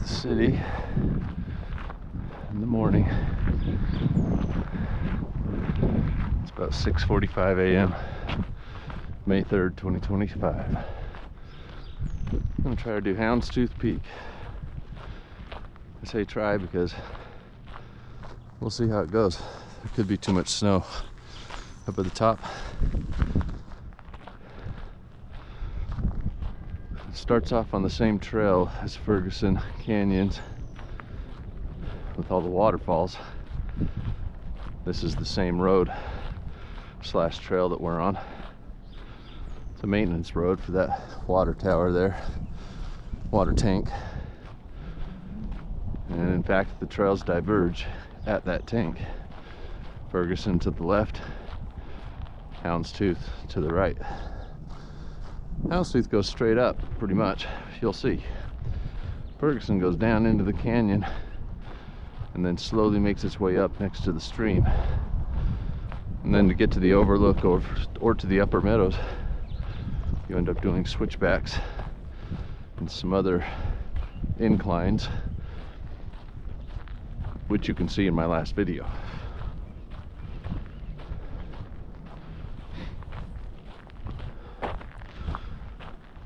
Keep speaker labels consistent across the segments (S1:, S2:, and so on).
S1: City in the morning. It's about 6:45 a.m. May 3rd, 2025. I'm gonna try to do Houndstooth Peak. I say try because we'll see how it goes. There could be too much snow up at the top. It starts off on the same trail as Ferguson Canyons with all the waterfalls. This is the same road slash trail that we're on. It's a maintenance road for that water tower there, water tank. And in fact, the trails diverge at that tank. Ferguson to the left, Houndstooth to the right. Houndstooth goes straight up, pretty much, you'll see. Ferguson goes down into the canyon and then slowly makes its way up next to the stream. And then to get to the overlook or to the upper meadows, you end up doing switchbacks and some other inclines, which you can see in my last video.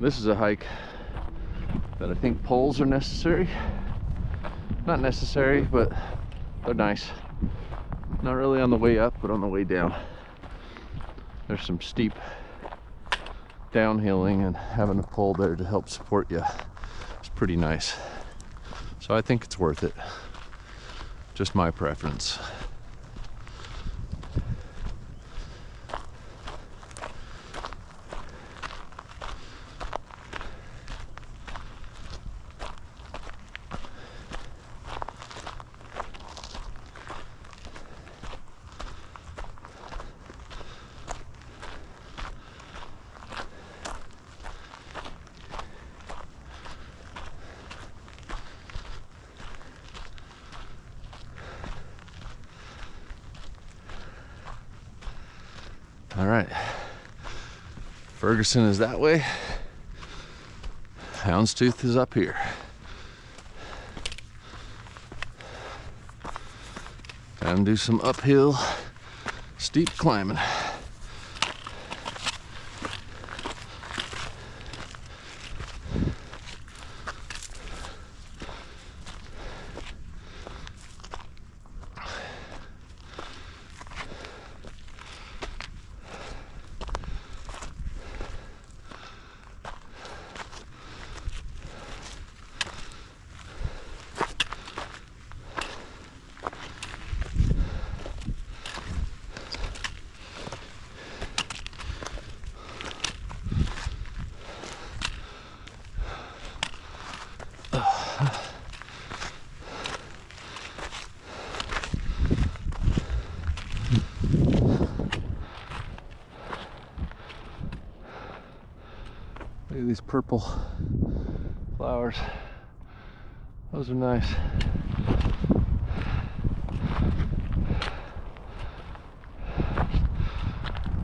S1: This is a hike that I think poles are necessary. Not necessary, but they're nice. Not really on the way up, but on the way down. There's some steep downhilling, and having a pole there to help support you is pretty nice. So I think it's worth it. Just my preference. All right, Ferguson is that way. Houndstooth is up here. Time to do some uphill, steep climbing. purple flowers. Those are nice.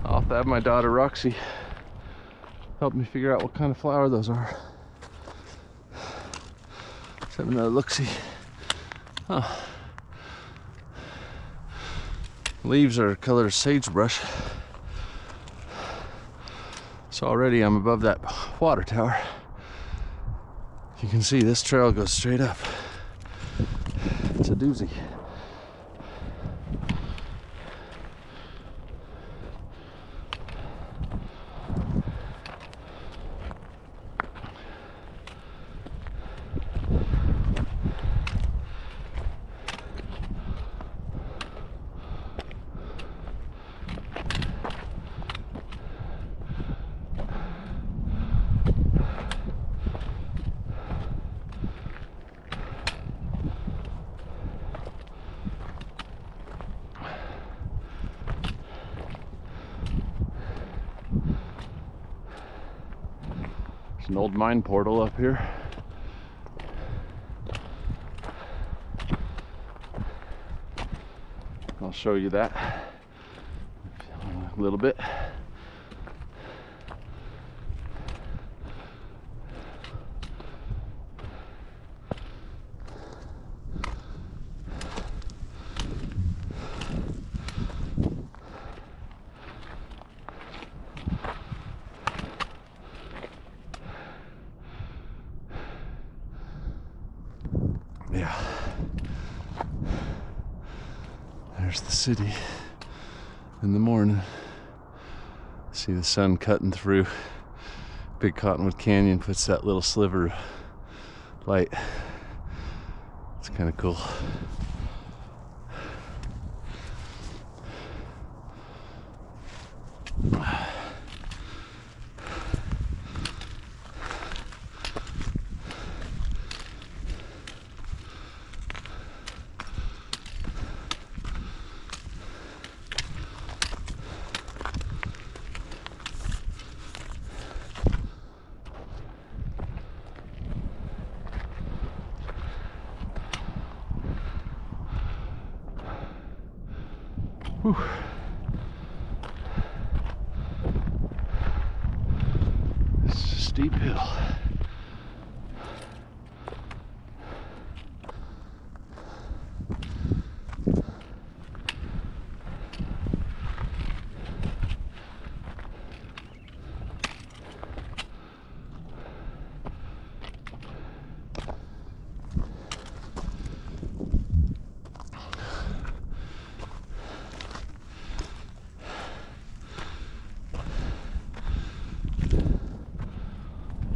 S1: I'll have to have my daughter Roxy help me figure out what kind of flower those are. Let's have another look-see. Huh. Leaves are color of sagebrush. So already I'm above that water tower. You can see this trail goes straight up. It's a doozy. An old mine portal up here. I'll show you that a little bit. Yeah, there's the city in the morning. See the sun cutting through. Big Cottonwood Canyon puts that little sliver of light. It's kind of cool. Whew. It's a steep hill.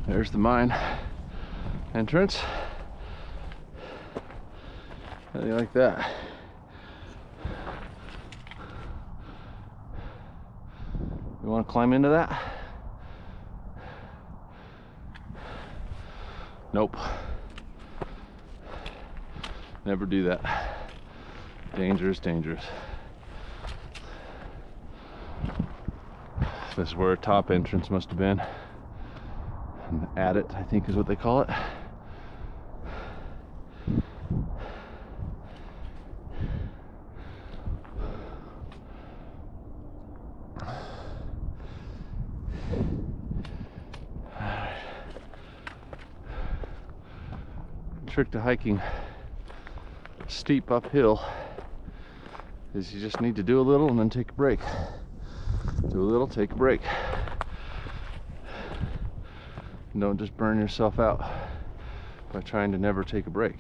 S1: There's the mine entrance. How do you like that? You want to climb into that? Nope. Never do that. Dangerous, dangerous. This is where a top entrance must have been. An adit, I think is what they call it. Trick to hiking steep uphill is you just need to do a little and then take a break. Do a little, take a break. Don't just burn yourself out by trying to never take a break.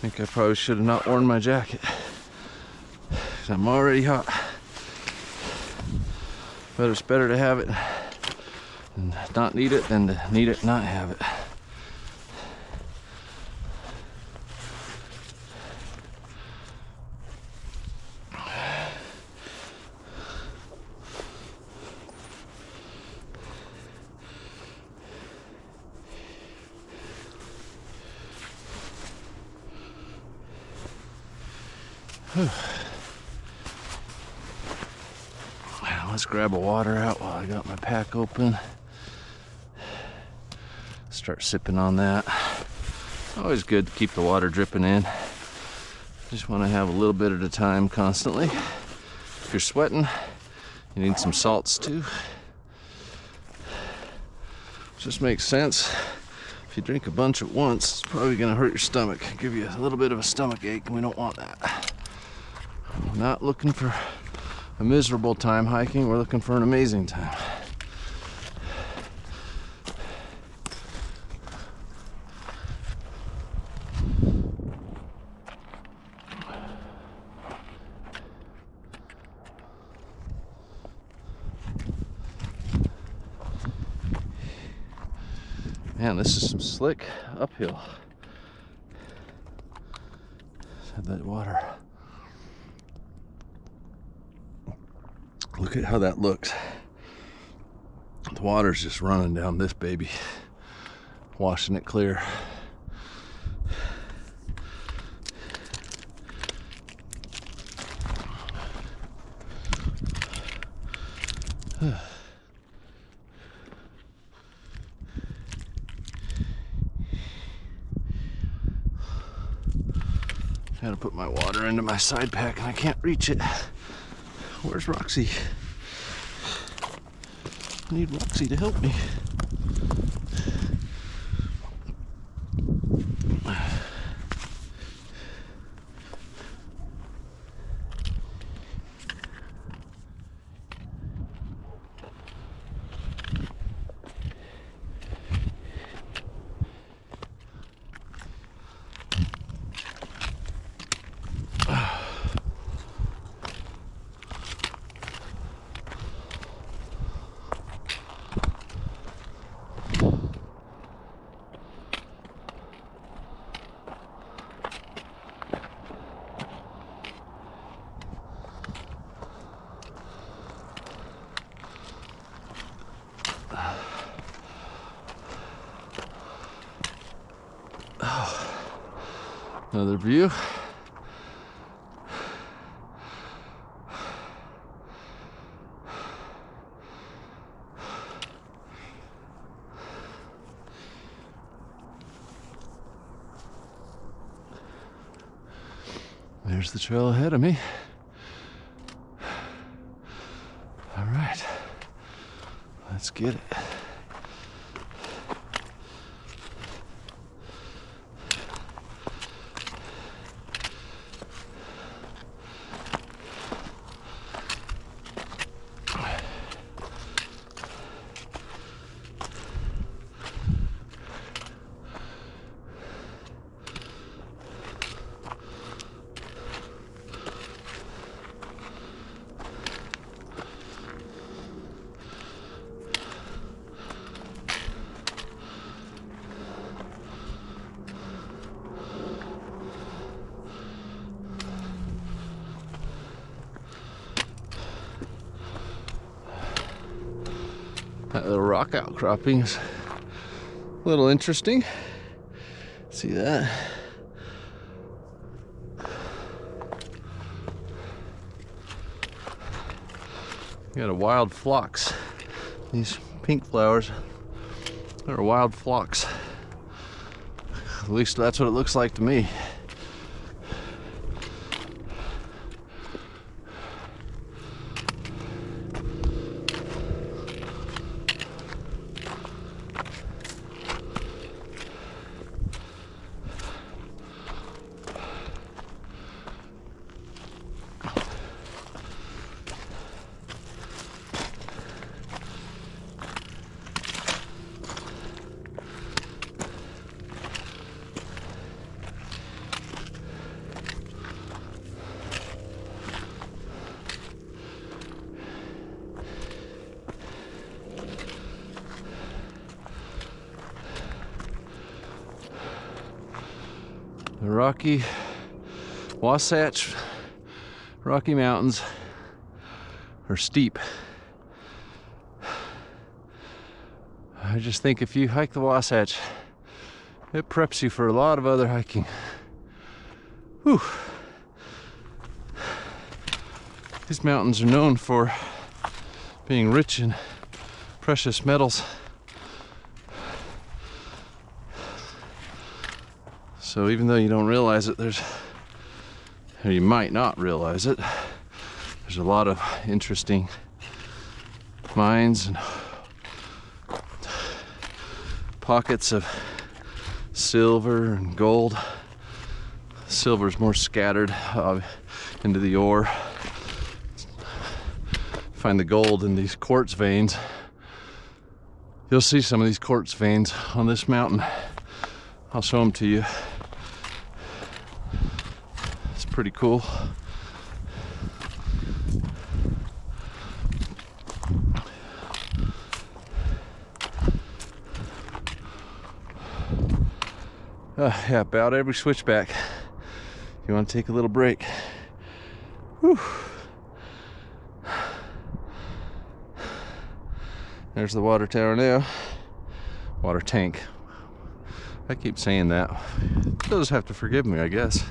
S1: think I probably should have not worn my jacket, 'cause I'm already hot. But it's better to have it and not need it than to need it and not have it. Let's grab a water out while I got my pack open. Start sipping on that. Always good to keep the water dripping in. Just want to have a little bit at a time constantly. If you're sweating, you need some salts too. Just makes sense. If you drink a bunch at once, it's probably going to hurt your stomach, give you a little bit of a stomach ache, and we don't want that. We're not looking for a miserable time hiking, we're looking for an amazing time. Man, this is some slick uphill. Let's have that water. Look at how that looks. The water's just running down this baby, washing it clear. Gotta put my water into my side pack and I can't reach it. Where's Roxy? I need Roxy to help me. Another view. There's the trail ahead of me. All right, let's get it. That little rock outcropping is a little interesting. See that? You got a wild phlox. These pink flowers are wild phlox. At least that's what it looks like to me. The Wasatch Rocky Mountains are steep. I just think if you hike the Wasatch, it preps you for a lot of other hiking. Whew. These mountains are known for being rich in precious metals. So even though you don't realize it, or you might not realize it, there's a lot of interesting mines and pockets of silver and gold. Silver's more scattered into the ore. Find the gold in these quartz veins. You'll see some of these quartz veins on this mountain. I'll show them to you. It's pretty cool. Yeah, about every switchback you want to take a little break. Whew. There's the water tower now. Water tank. I keep saying that. You'll just have to forgive me, I guess.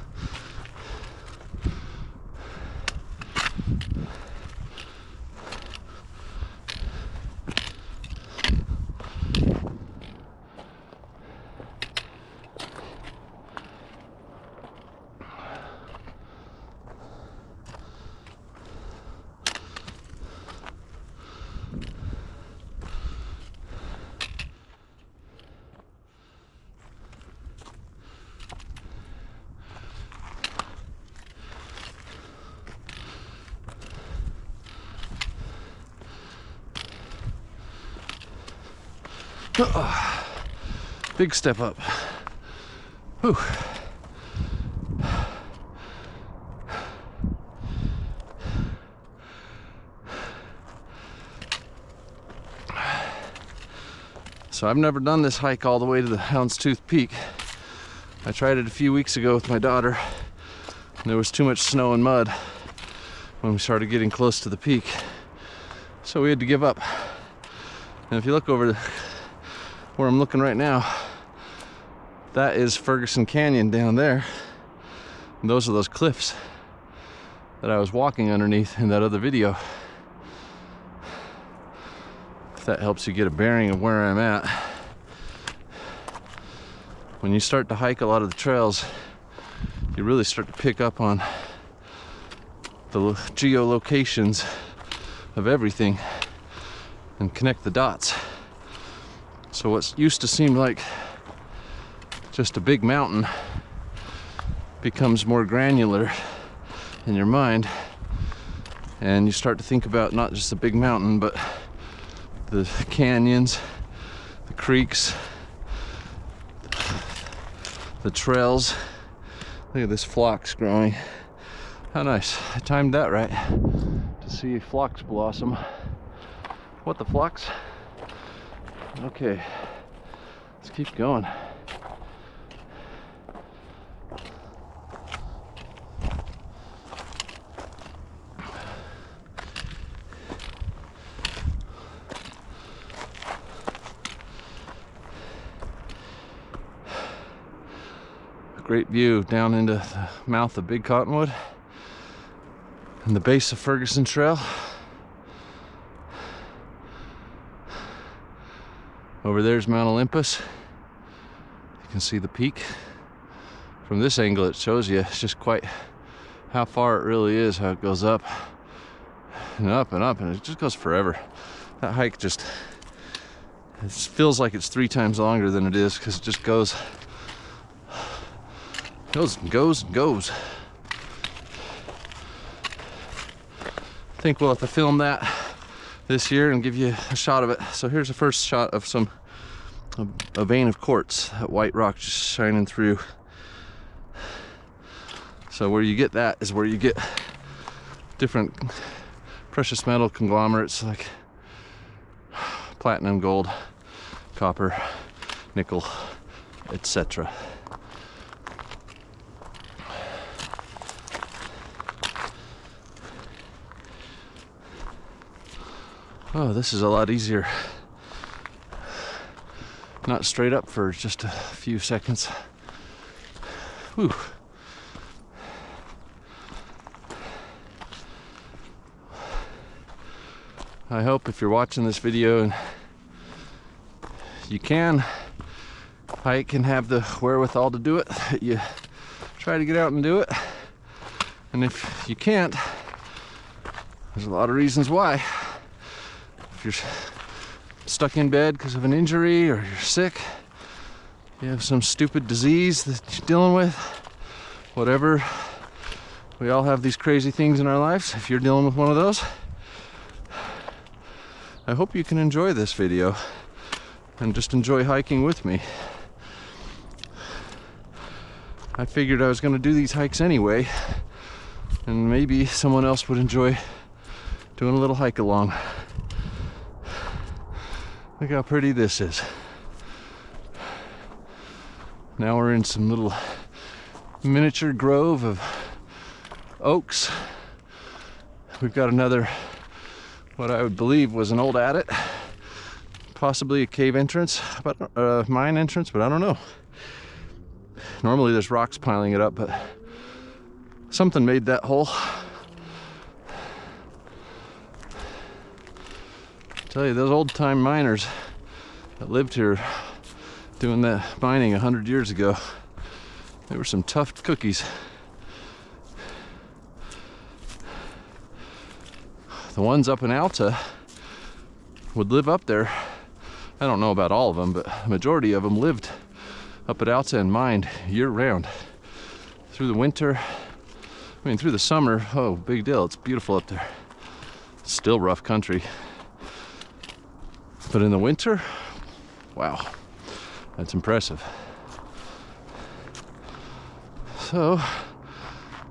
S1: Big step up. Whew. So I've never done this hike all the way to the Houndstooth Peak. I tried it a few weeks ago with my daughter, and there was too much snow and mud when we started getting close to the peak. So we had to give up. And if you look over where I'm looking right now, that is Ferguson Canyon down there. And those are those cliffs that I was walking underneath in that other video. If that helps you get a bearing of where I'm at. When you start to hike a lot of the trails, you really start to pick up on the geolocations of everything and connect the dots. So what used to seem like just a big mountain becomes more granular in your mind, and you start to think about not just the big mountain, but the canyons, the creeks, the trails. Look at this phlox growing. How nice. I timed that right to see phlox blossom. What the phlox? Okay, let's keep going. Great view down into the mouth of Big Cottonwood and the base of Ferguson Trail. Over there's Mount Olympus. You can see the peak. From this angle it shows you it's just quite how far it really is, how it goes up and up and up, and it just goes forever. That hike just, it feels like it's 3 times longer than it is, because it just goes and goes and goes. I think we'll have to film that this year and give you a shot of it. So here's the first shot of a vein of quartz, that white rock just shining through. So where you get that is where you get different precious metal conglomerates like platinum, gold, copper, nickel, etc. Oh, this is a lot easier. Not straight up for just a few seconds. Whew. I hope if you're watching this video and you can hike and have the wherewithal to do it, that you try to get out and do it. And if you can't, there's a lot of reasons why. If you're stuck in bed because of an injury, or you're sick, you have some stupid disease that you're dealing with, whatever. We all have these crazy things in our lives. If you're dealing with one of those, I hope you can enjoy this video and just enjoy hiking with me. I figured I was going to do these hikes anyway, and maybe someone else would enjoy doing a little hike along. Look how pretty this is. Now we're in some little miniature grove of oaks. We've got another, what I would believe was an old adit, possibly a cave entrance, but mine entrance, but I don't know. Normally there's rocks piling it up, but something made that hole. I tell you, those old-time miners that lived here doing that mining 100 years ago, they were some tough cookies. The ones up in Alta would live up there. I don't know about all of them, but a majority of them lived up at Alta and mined year-round. Through the winter, I mean through the summer, oh, big deal, it's beautiful up there. It's still rough country. But in the winter, wow, that's impressive. So,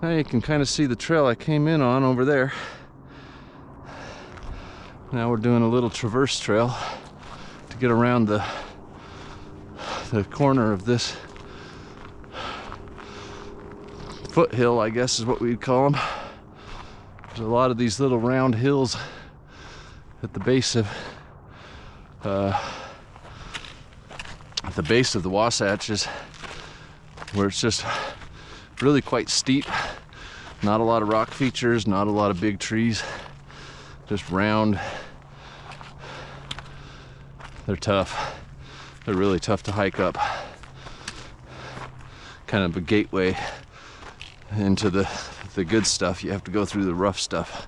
S1: now you can kind of see the trail I came in on over there. Now we're doing a little traverse trail to get around the corner of this foothill, I guess is what we'd call them. There's a lot of these little round hills at the base of the Wasatches, where it's just really quite steep. Not a lot of rock features, not a lot of big trees, just round. They're tough. They're really tough to hike up. Kind of a gateway into the good stuff. You have to go through the rough stuff.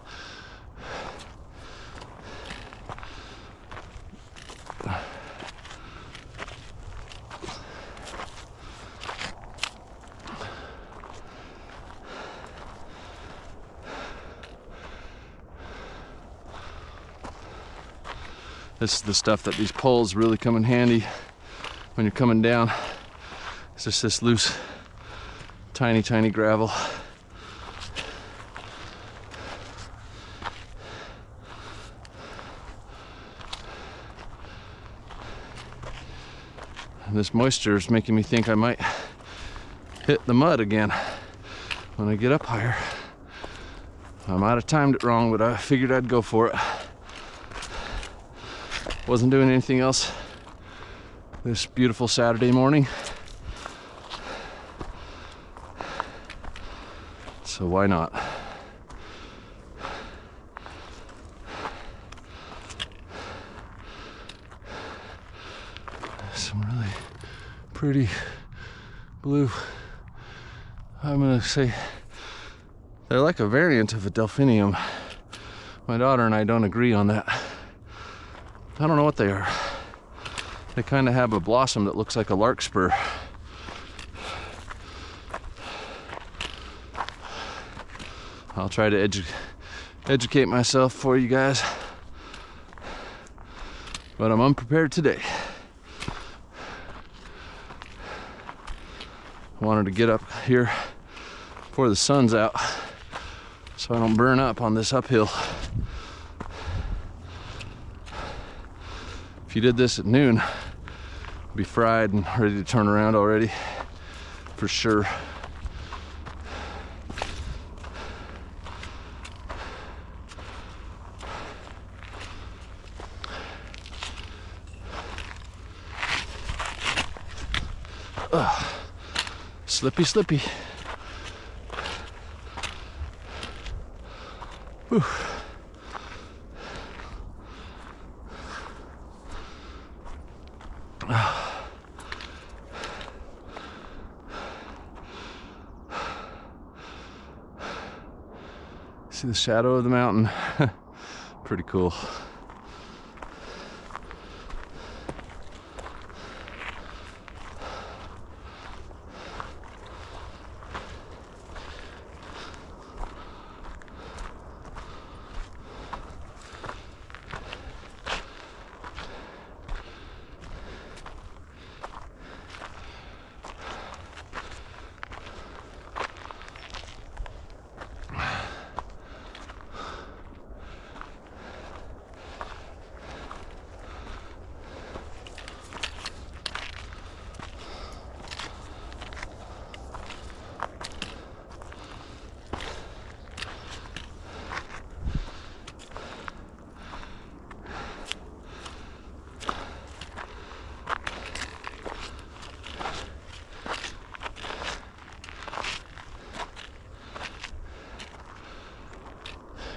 S1: This is the stuff that these poles really come in handy when you're coming down. It's just this loose, tiny gravel. And this moisture is making me think I might hit the mud again when I get up higher. I might have timed it wrong, but I figured I'd go for it. Wasn't doing anything else this beautiful Saturday morning, so why not? Some really pretty blue, I'm gonna say they're like a variant of a delphinium. My daughter and I don't agree on that. I don't know what they are. They kind of have a blossom that looks like a larkspur. I'll try to educate myself for you guys, but I'm unprepared today. I wanted to get up here before the sun's out so I don't burn up on this uphill. If you did this at noon, you'd be fried and ready to turn around already, for sure. Slippy, slippy. Whew. See the shadow of the mountain. Pretty cool.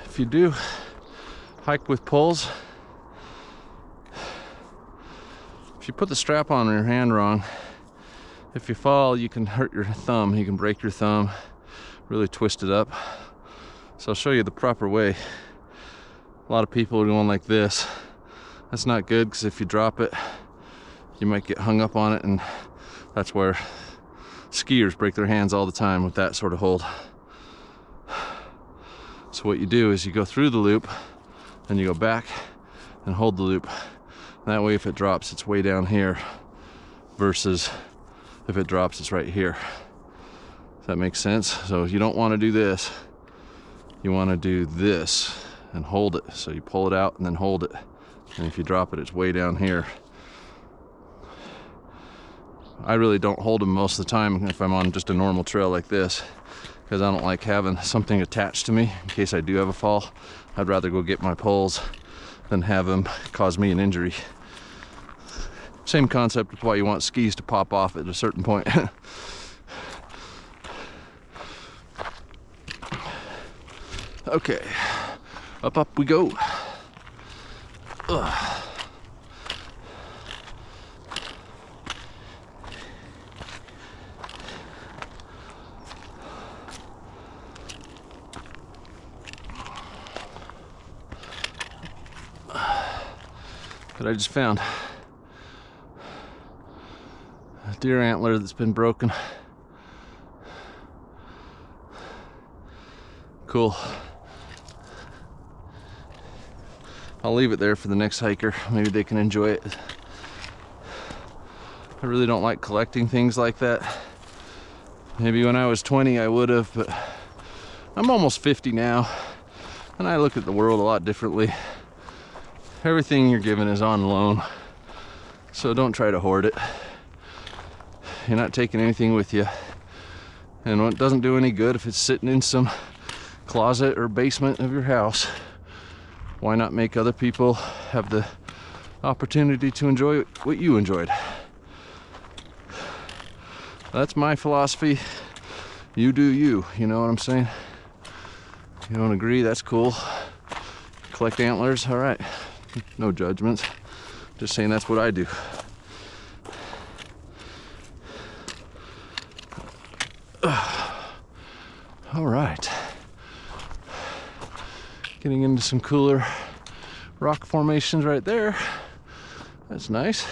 S1: If you do hike with poles, if you put the strap on your hand wrong, if you fall, you can hurt your thumb. You can break your thumb, really twist it up. So I'll show you the proper way. A lot of people are going like this. That's not good, because if you drop it, you might get hung up on it, and that's where skiers break their hands all the time with that sort of hold. So what you do is you go through the loop, and you go back and hold the loop. And that way, if it drops, it's way down here, versus if it drops, it's right here. Does that make sense? So you don't want to do this. You want to do this and hold it. So you pull it out and then hold it. And if you drop it, it's way down here. I really don't hold them most of the time if I'm on just a normal trail like this, because I don't like having something attached to me in case I do have a fall. I'd rather go get my poles than have them cause me an injury. Same concept with why you want skis to pop off at a certain point. Okay, up we go. Ugh. But I just found a deer antler that's been broken. Cool. I'll leave it there for the next hiker. Maybe they can enjoy it. I really don't like collecting things like that. Maybe when I was 20 I would have, but I'm almost 50 now, and I look at the world a lot differently. Everything you're given is on loan, so don't try to hoard it. You're not taking anything with you, and it doesn't do any good if it's sitting in some closet or basement of your house. Why not make other people have the opportunity to enjoy what you enjoyed? That's my philosophy. You do you, you know what I'm saying? You don't agree, that's cool. Collect antlers, all right. No judgments. Just saying that's what I do. All right. Getting into some cooler rock formations right there. That's nice.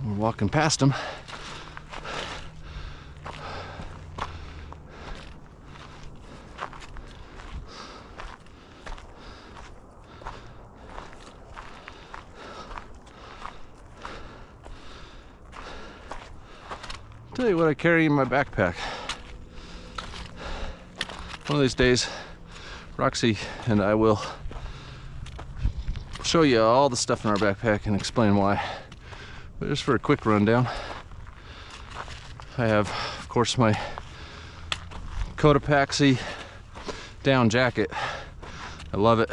S1: We're walking past them. Tell you what I carry in my backpack. One of these days, Roxy and I will show you all the stuff in our backpack and explain why. But just for a quick rundown, I have, of course, my Cotopaxi down jacket. I love it.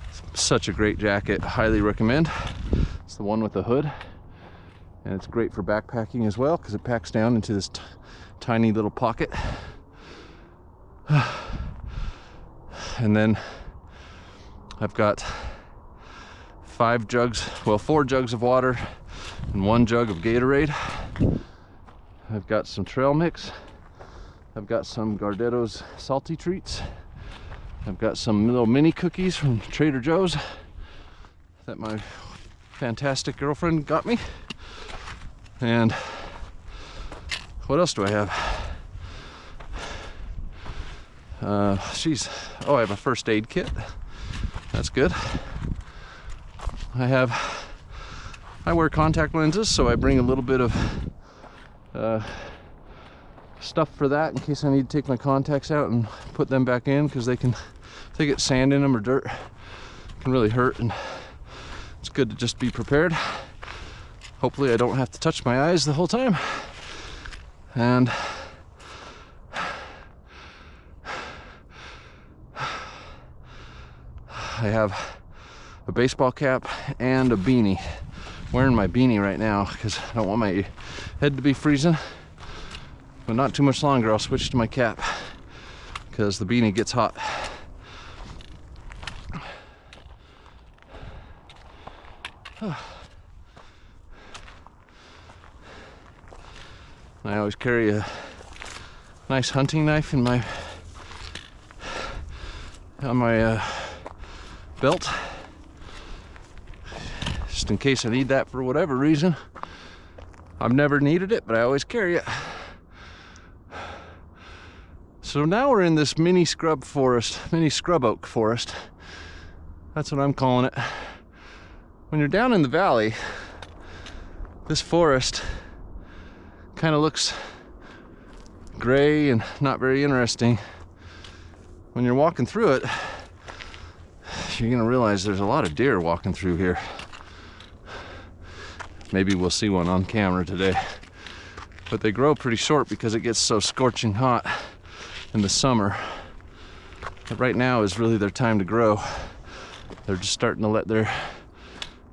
S1: It's such a great jacket. Highly recommend. It's the one with the hood, and it's great for backpacking as well because it packs down into this tiny little pocket. And then I've got 4 jugs of water and 1 jug of Gatorade. I've got some trail mix. I've got some Gardetto's salty treats. I've got some little mini cookies from Trader Joe's that my fantastic girlfriend got me. And what else do I have? I have a first aid kit. That's good. I wear contact lenses, so I bring a little bit of stuff for that in case I need to take my contacts out and put them back in, because if they get sand in them or dirt, it can really hurt, and it's good to just be prepared. Hopefully I don't have to touch my eyes the whole time. And I have a baseball cap and a beanie. I'm wearing my beanie right now because I don't want my head to be freezing. But not too much longer, I'll switch to my cap because the beanie gets hot. I always carry a nice hunting knife in my belt, just in case I need that for whatever reason. I've never needed it, but I always carry it. So now we're in this mini scrub oak forest. That's what I'm calling it. When you're down in the valley, this forest kind of looks gray and not very interesting. When you're walking through it, you're gonna realize there's a lot of deer walking through here. Maybe we'll see one on camera today. But they grow pretty short because it gets so scorching hot in the summer. But right now is really their time to grow. They're just starting to let their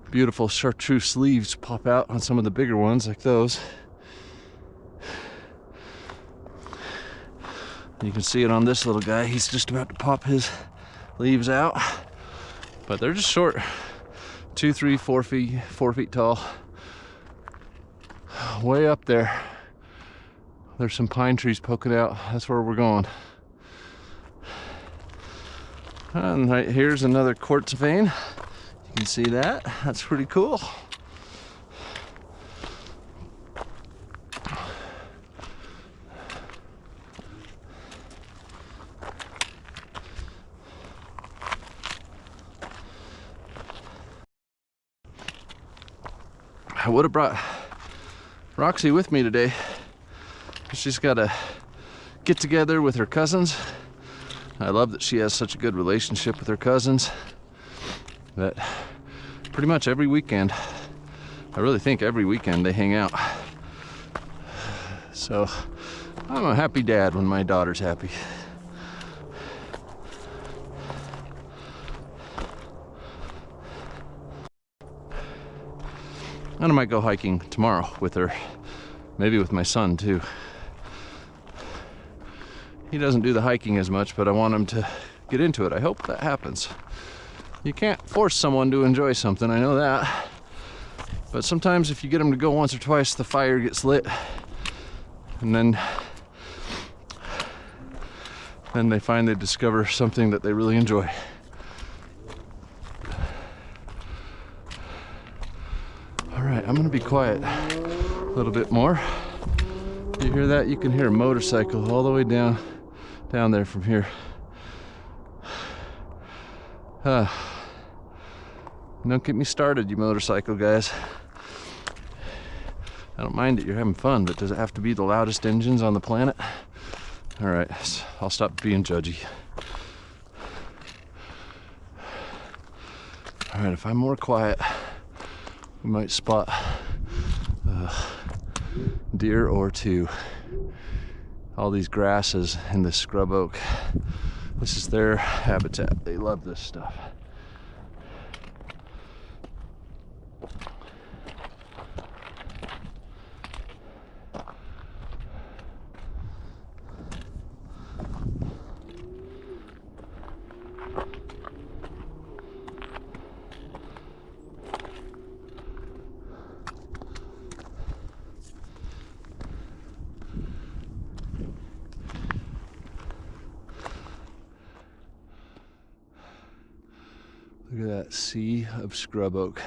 S1: beautiful chartreuse leaves pop out on some of the bigger ones like those. You can see it on this little guy. He's just about to pop his leaves out. But they're just short, 2, 3, 4 feet tall. Way up there, there's some pine trees poking out. That's where we're going. And right here's another quartz vein. You can see that. That's pretty cool. I would have brought Roxy with me today. She's got a get together with her cousins. I love that she has such a good relationship with her cousins that pretty much every weekend, I really think every weekend, they hang out. So I'm a happy dad when my daughter's happy. And I might go hiking tomorrow with her, maybe with my son too. He doesn't do the hiking as much, but I want him to get into it. I hope that happens. You can't force someone to enjoy something, I know that. But sometimes if you get them to go once or twice, the fire gets lit. And then they finally discover something that they really enjoy. All right, I'm gonna be quiet a little bit more. You hear that? You can hear a motorcycle all the way down there from here. Don't get me started, you motorcycle guys. I don't mind that you're having fun, but does it have to be the loudest engines on the planet? All right, I'll stop being judgy. All right, if I'm more quiet, we might spot a deer or two. all these grasses in this scrub oak. This is their habitat. They love this stuff. Look at that sea of scrub oak.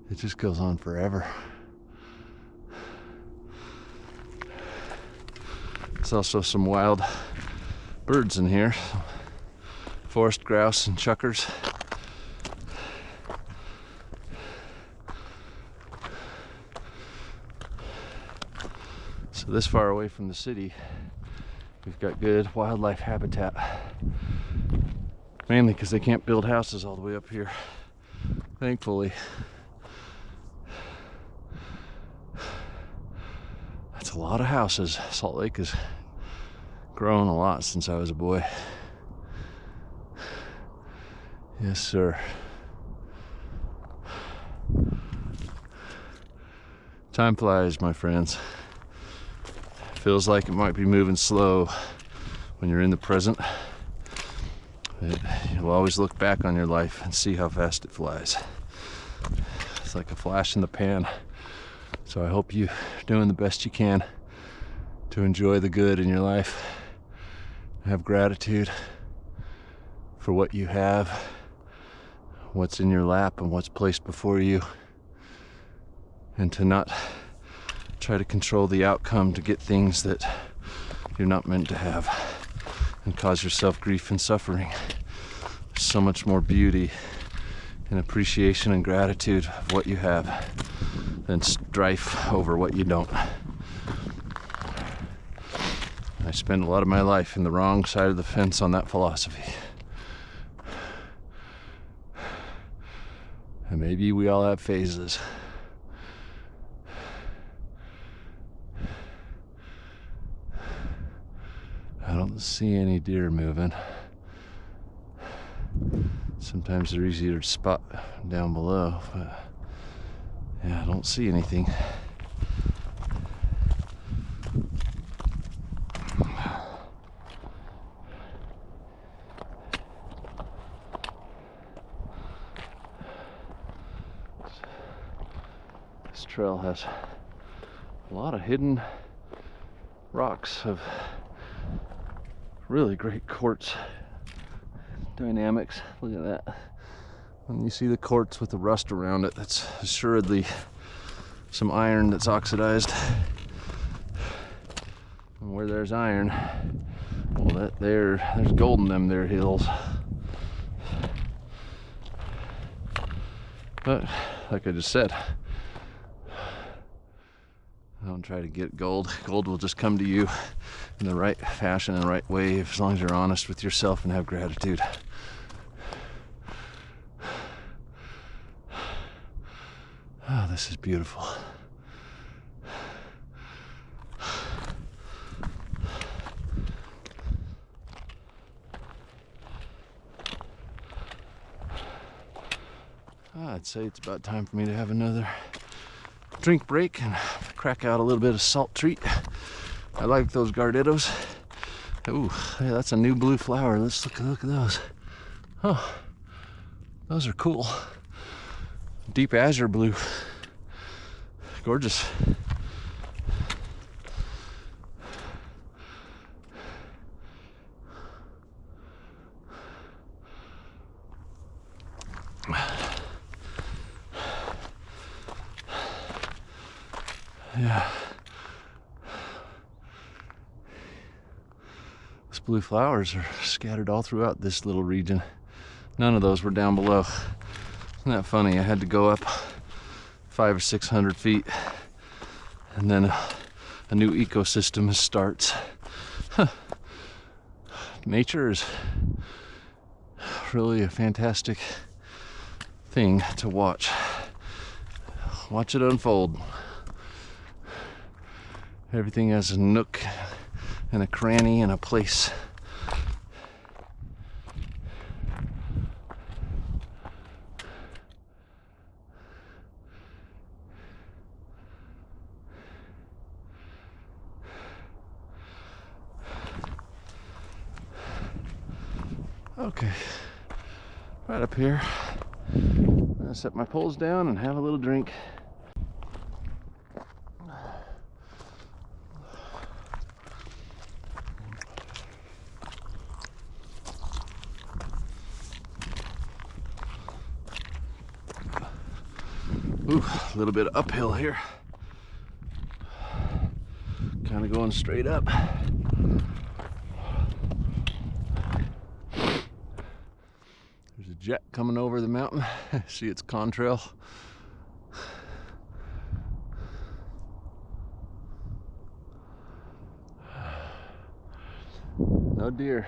S1: It just goes on forever. There's also some wild birds in here. Forest grouse and chukars. So this far away from the city, we've got good wildlife habitat. Mainly because they can't build houses all the way up here, thankfully. That's a lot of houses. Salt Lake has grown a lot since I was a boy. Yes, sir. Time flies, my friends. Feels like it might be moving slow when you're in the present. You'll always look back on your life and see how fast it flies. It's like a flash in the pan. So I hope you're doing the best you can to enjoy the good in your life. Have gratitude for what you have, what's in your lap, and what's placed before you. And to not try to control the outcome to get things that you're not meant to have and cause yourself grief and suffering. There's so much more beauty and appreciation and gratitude of what you have than strife over what you don't. I spend a lot of my life in the wrong side of the fence on that philosophy. And maybe we all have phases. I don't see any deer moving. Sometimes they're easier to spot down below, but yeah, I don't see anything. This trail has a lot of hidden rocks of really great quartz dynamics. Look at that. When you see the quartz with the rust around it, that's assuredly some iron that's oxidized. And where there's iron, well, there's gold in them there hills. But like I just said, don't try to get gold. Gold will just come to you in the right fashion and right way as long as you're honest with yourself and have gratitude. Oh, this is beautiful. I'd say it's about time for me to have another drink break and crack out a little bit of salt treat. I like those gardettos. Ooh, yeah, that's a new blue flower. Let's look at those. Oh, those are cool. Deep azure blue. Gorgeous. Yeah. These blue flowers are scattered all throughout this little region. None of those were down below. Isn't that funny? I had to go up 500 or 600 feet and then a new ecosystem starts. Huh. Nature is really a fantastic thing to watch. Watch it unfold. Everything has a nook and a cranny and a place. Okay, right up here. I'm gonna set my poles down and have a little drink. Ooh, a little bit of uphill here. Kind of going straight up. There's a jet coming over the mountain. See its contrail. No deer.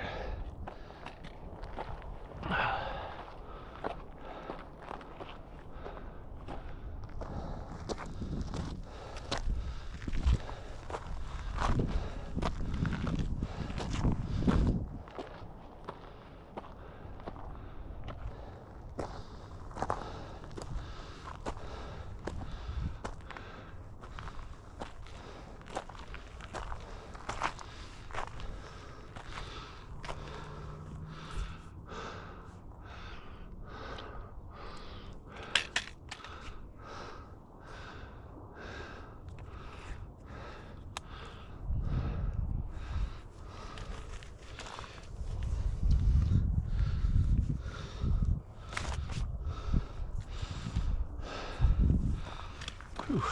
S1: Whew.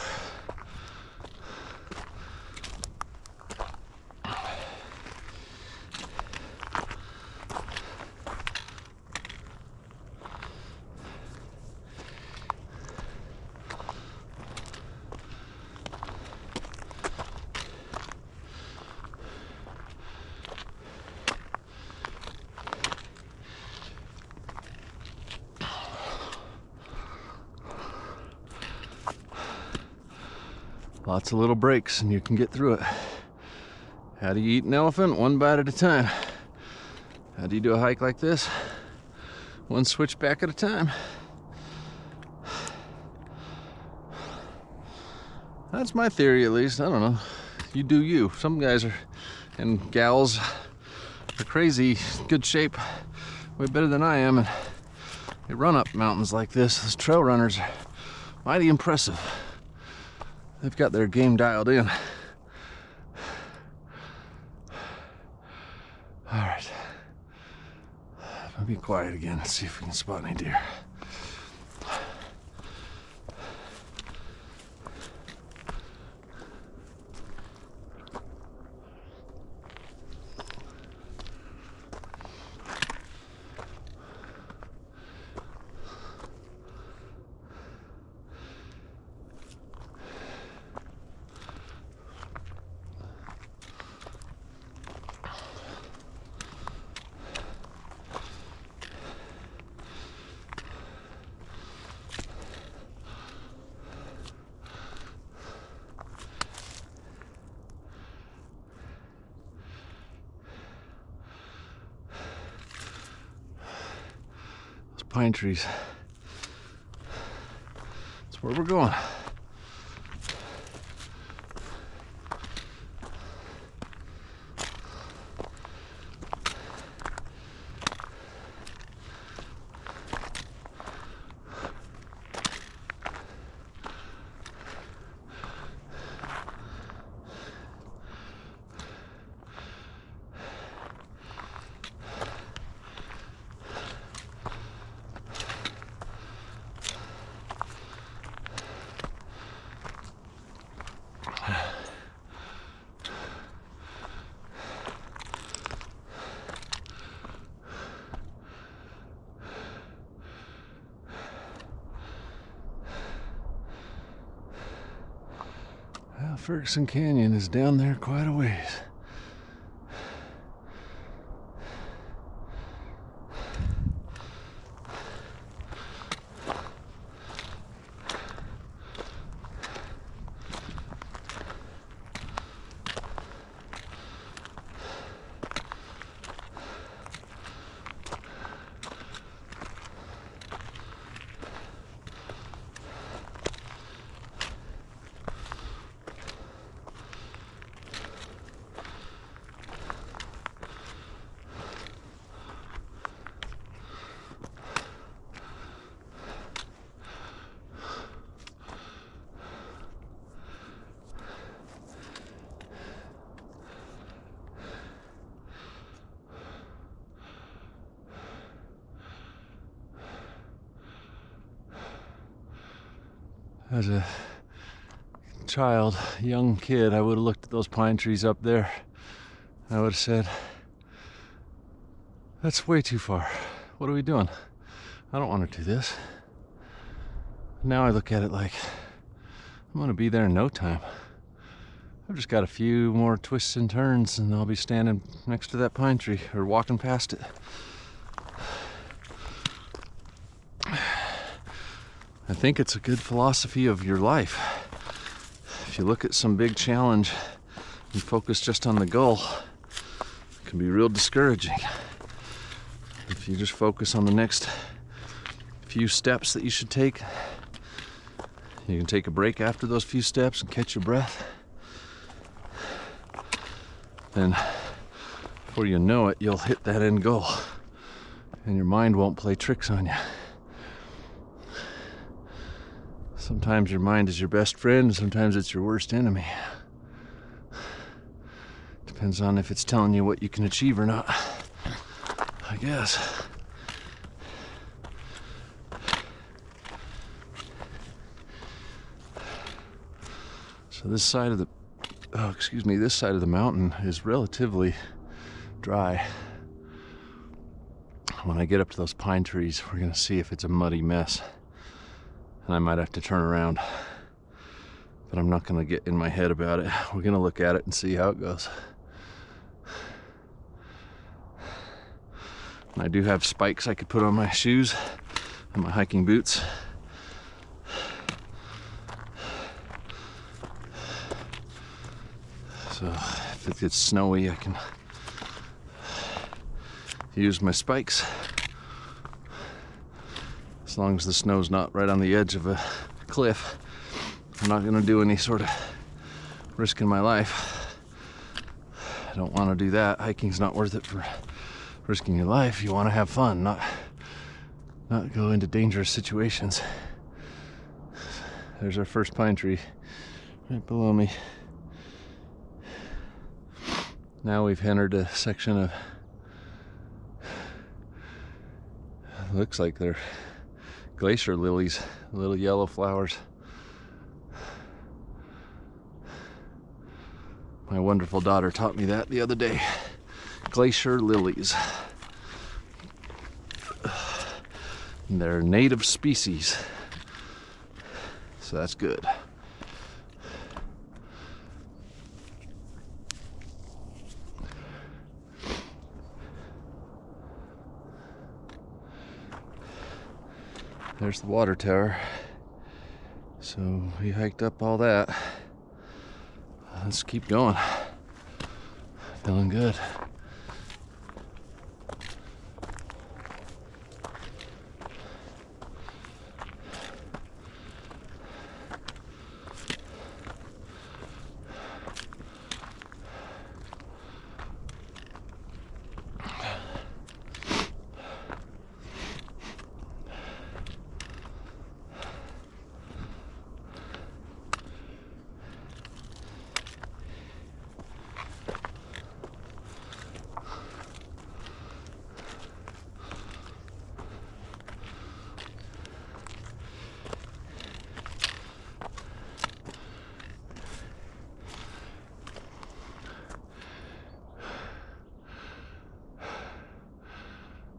S1: Lots of little breaks and you can get through it. How do you eat an elephant? One bite at a time. How do you do a hike like this? One switchback at a time. That's my theory, at least. I don't know. You do you. Some guys are, and gals are crazy, good shape, way better than I am, and they run up mountains like this. Those trail runners are mighty impressive. They've got their game dialed in. All right. I'll be quiet again. Let's see if we can spot any deer. Pine trees. That's where we're going. Well, Ferguson Canyon is down there quite a ways. As a child, young kid, I would have looked at those pine trees up there. I would have said, that's way too far. What are we doing? I don't want to do this. Now I look at it like, I'm going to be there in no time. I've just got a few more twists and turns and I'll be standing next to that pine tree or walking past it. I think it's a good philosophy of your life. If you look at some big challenge and focus just on the goal, it can be real discouraging. If you just focus on the next few steps that you should take, you can take a break after those few steps and catch your breath. Then before you know it, you'll hit that end goal and your mind won't play tricks on you. Sometimes your mind is your best friend, and sometimes it's your worst enemy. Depends on if it's telling you what you can achieve or not, I guess. So this side of the, this side of the mountain is relatively dry. When I get up to those pine trees, we're gonna see if it's a muddy mess. And I might have to turn around, but I'm not gonna get in my head about it. We're gonna look at it and see how it goes. And I do have spikes I could put on my shoes and my hiking boots. So if it gets snowy, I can use my spikes. As long as the snow's not right on the edge of a cliff, I'm not gonna do any sort of risking my life. I don't wanna do that. Hiking's not worth it for risking your life. You wanna have fun, not go into dangerous situations. There's our first pine tree right below me. Now we've entered a section of, looks like they're glacier lilies, little yellow flowers. My wonderful daughter taught me that the other day. Glacier lilies. And they're native species, so that's good. There's the water tower. So we hiked up all that. Let's keep going. Feeling good.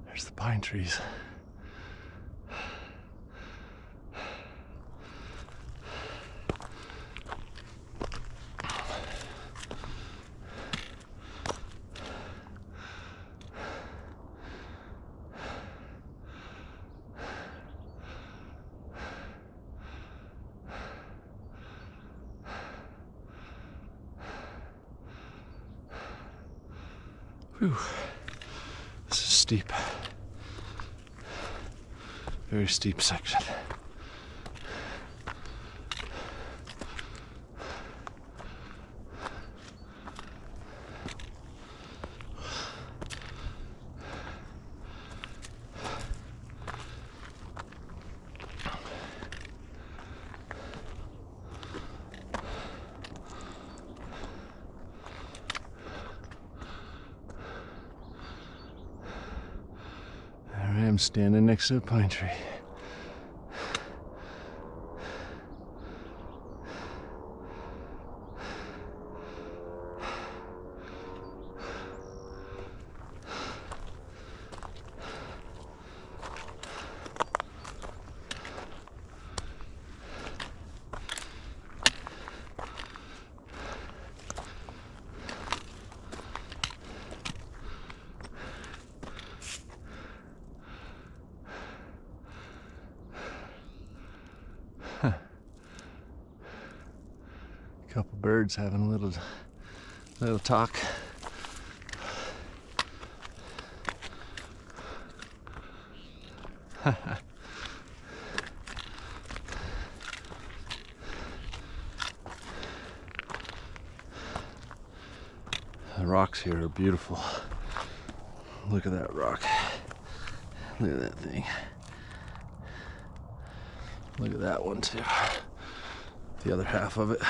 S1: There's the pine trees. Whew. This is steep. Very steep section. There I am standing next to a pine tree. Couple birds having a little talk. The rocks here are beautiful. Look at that rock. Look at that thing. Look at that one too. The other half of it.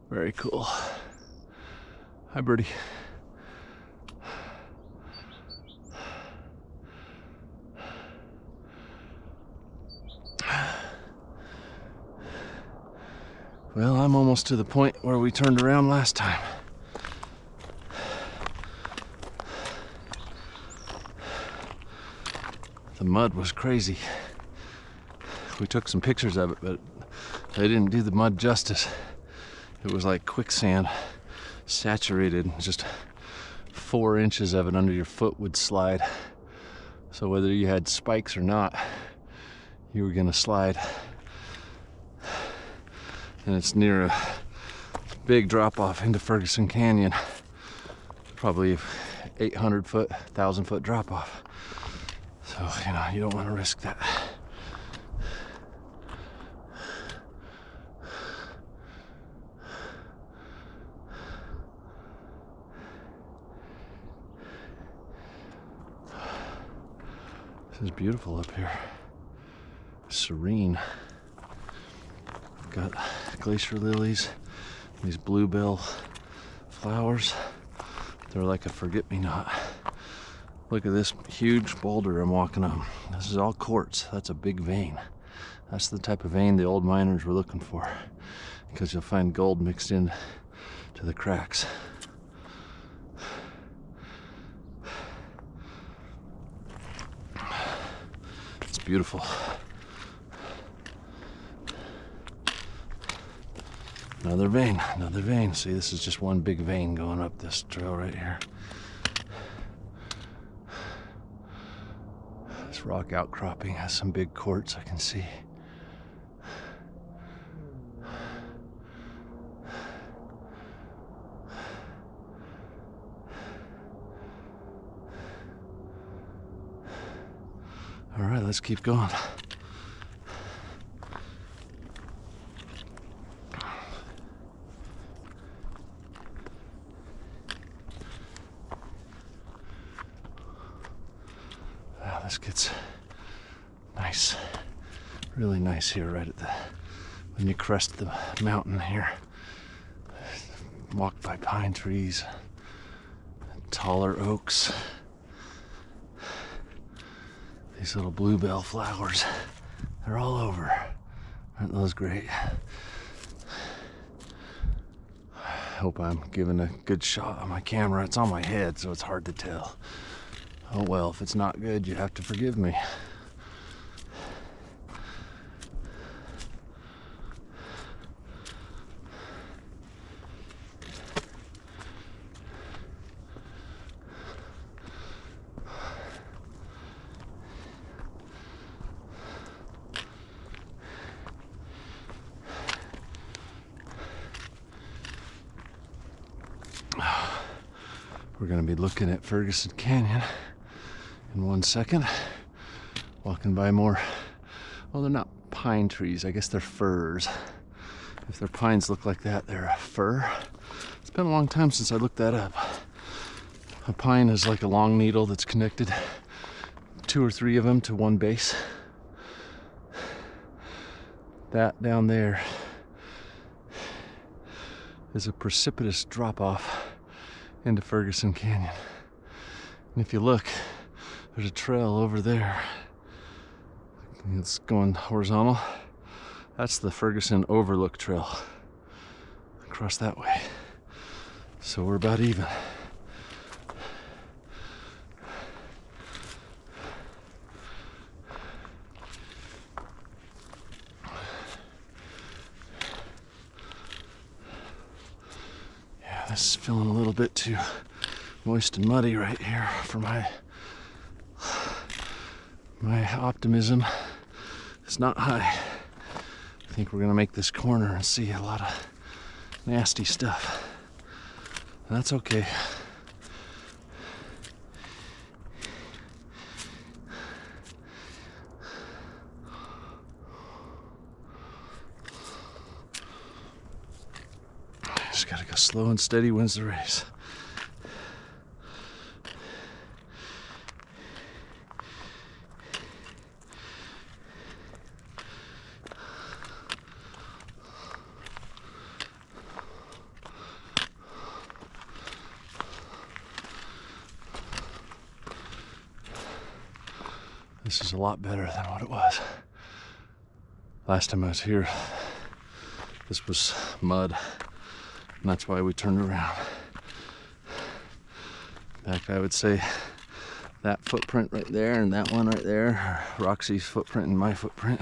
S1: Very cool. Hi, birdie. Well, I'm almost to the point where we turned around last time. The mud was crazy. We took some pictures of it, but they didn't do the mud justice. It was like quicksand, saturated, just 4 inches of it under your foot would slide. So whether you had spikes or not, you were gonna slide. And it's near a big drop off into Ferguson Canyon. Probably 800 foot, 1,000 foot drop off. So, you know, you don't want to risk that. This is beautiful up here. Serene. Got glacier lilies, these bluebell flowers. They're like a forget-me-not. Look at this huge boulder I'm walking on. This is all quartz. That's a big vein. That's the type of vein the old miners were looking for, because you'll find gold mixed in to the cracks. It's beautiful. Another vein, another vein. See, this is just one big vein going up this trail right here. This rock outcropping has some big quartz I can see. All right, let's keep going. This gets nice, really nice here right at when you crest the mountain here. Walk by pine trees, taller oaks, these little bluebell flowers, they're all over. Aren't those great? I hope I'm giving a good shot on my camera. It's on my head, so it's hard to tell. Oh well, if it's not good, you have to forgive me. We're going to be looking at Ferguson Canyon in 1 second. Walking by more, well, they're not pine trees, I guess they're firs. If their pines look like that, they're a fir. It's been a long time since I looked that up. A pine is like a long needle that's connected, 2 or 3 of them to one base. That down there is a precipitous drop off into Ferguson Canyon. And if you look, there's a trail over there. It's going horizontal. That's the Ferguson Overlook Trail. Across that way. So we're about even. This is feeling a little bit too moist and muddy right here for my optimism. It's not high. I think we're gonna make this corner and see a lot of nasty stuff. And that's okay. Just gotta go slow and steady wins the race. This is a lot better than what it was. Last time I was here, this was mud, and that's why we turned around. In fact, I would say that footprint right there and that one right there are Roxy's footprint and my footprint.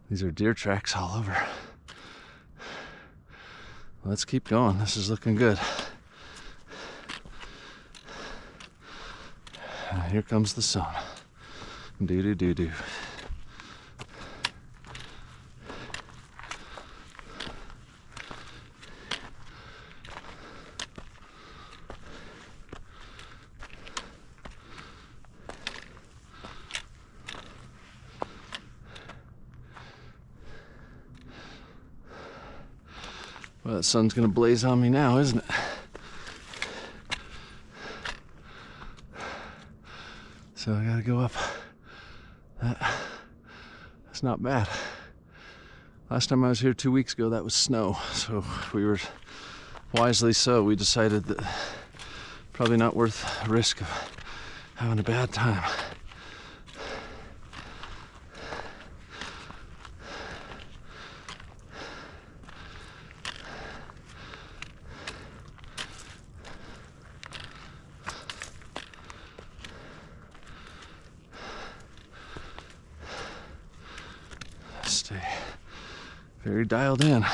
S1: These are deer tracks all over. Let's keep going. This is looking good. Here comes the sun. Do-do-do-do. Well, that sun's gonna blaze on me now, isn't it? So I gotta go up. That's not bad. Last time I was here 2 weeks ago, that was snow. So we were, wisely so, we decided that probably not worth the risk of having a bad time. Stay very dialed in,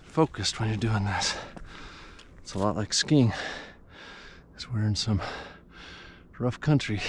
S1: focused when you're doing this. It's a lot like skiing, because we're in some rough country.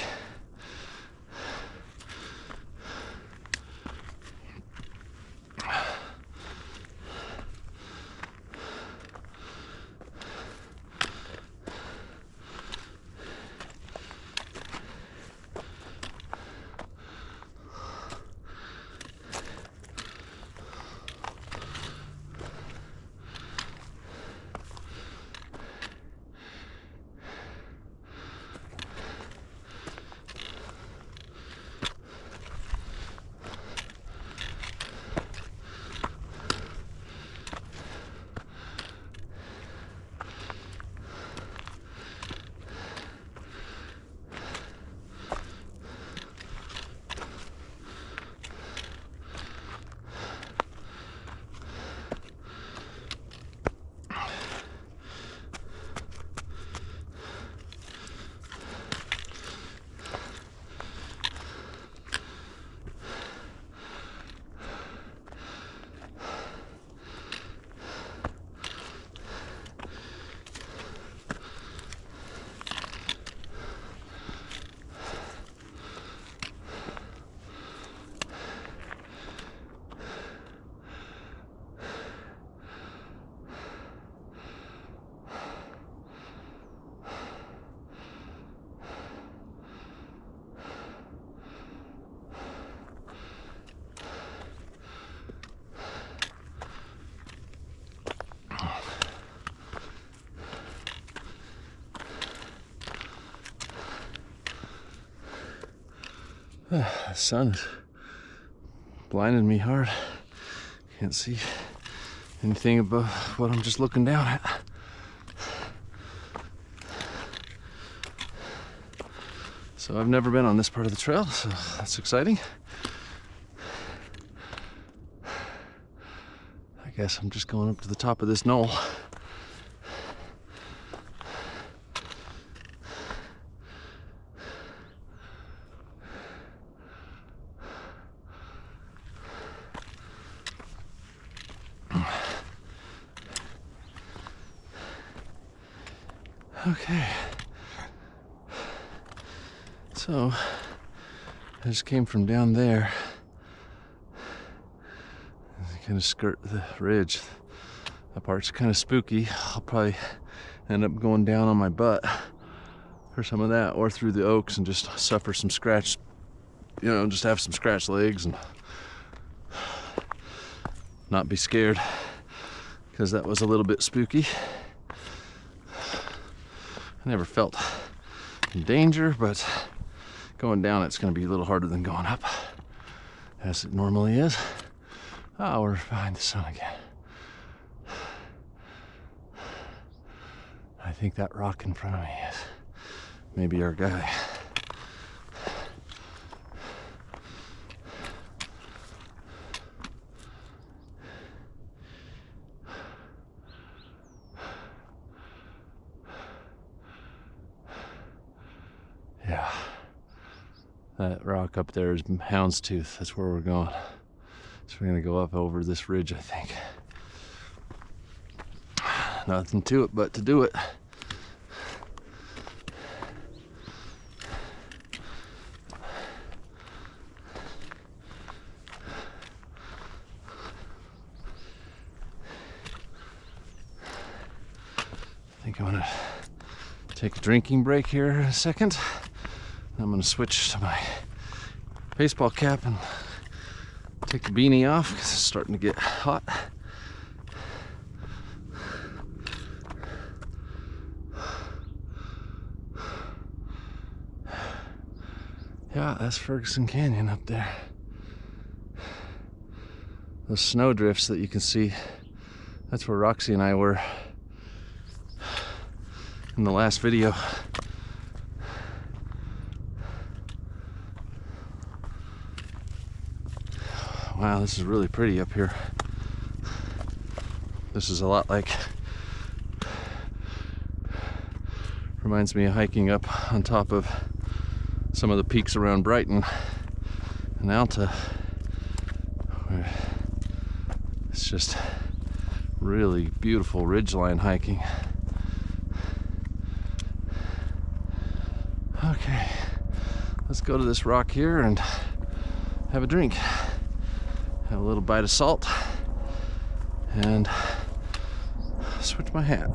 S1: The sun is blinding me hard. Can't see anything above what I'm just looking down at. So I've never been on this part of the trail, so that's exciting. I guess I'm just going up to the top of this knoll. Okay, so I just came from down there. gonna skirt the ridge. That part's kind of spooky. I'll probably end up going down on my butt for some of that, or through the oaks and just suffer some scratch, you know, just have some scratched legs and not be scared, because that was a little bit spooky. I never felt in danger, but going down it's going to be a little harder than going up, as it normally is. Oh, we're behind the sun again. I think that rock in front of me is maybe our guy. Yeah, that rock up there is Houndstooth. That's where we're going. So we're gonna go up over this ridge, I think. Nothing to it but to do it. I think I'm gonna take a drinking break here in a second. I'm gonna switch to my baseball cap and take the beanie off because it's starting to get hot. Yeah, that's Ferguson Canyon up there. Those snowdrifts that you can see, that's where Roxy and I were in the last video. Wow, this is really pretty up here. This is a lot like, reminds me of hiking up on top of some of the peaks around Brighton and Alta. It's just really beautiful ridgeline hiking. Okay, let's go to this rock here and have a drink. Have a little bite of salt and switch my hat.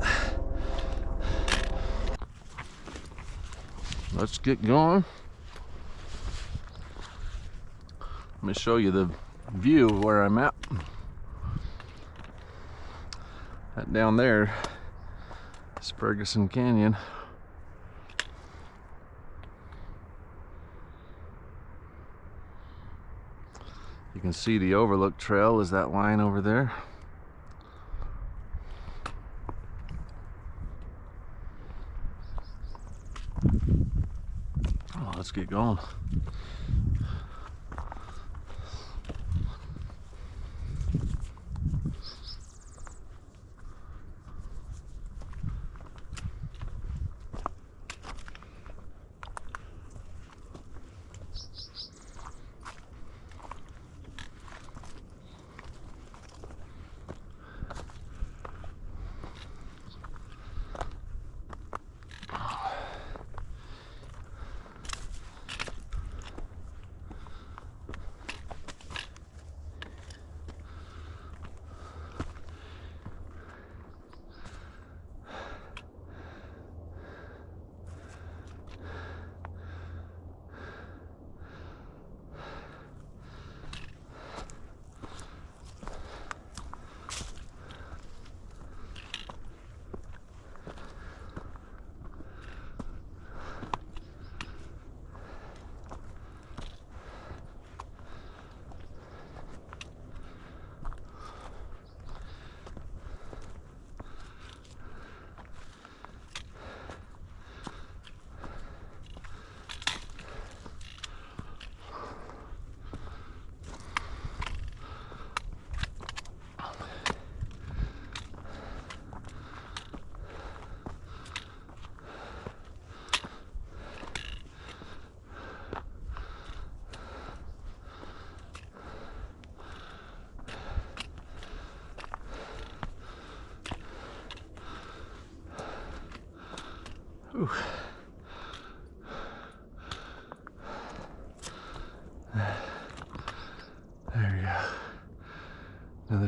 S1: Let's get going. Let me show you the view of where I'm at. That down there is Ferguson Canyon. You can see the overlook trail is that line over there. Oh, let's get going. Ooh. There we go. Another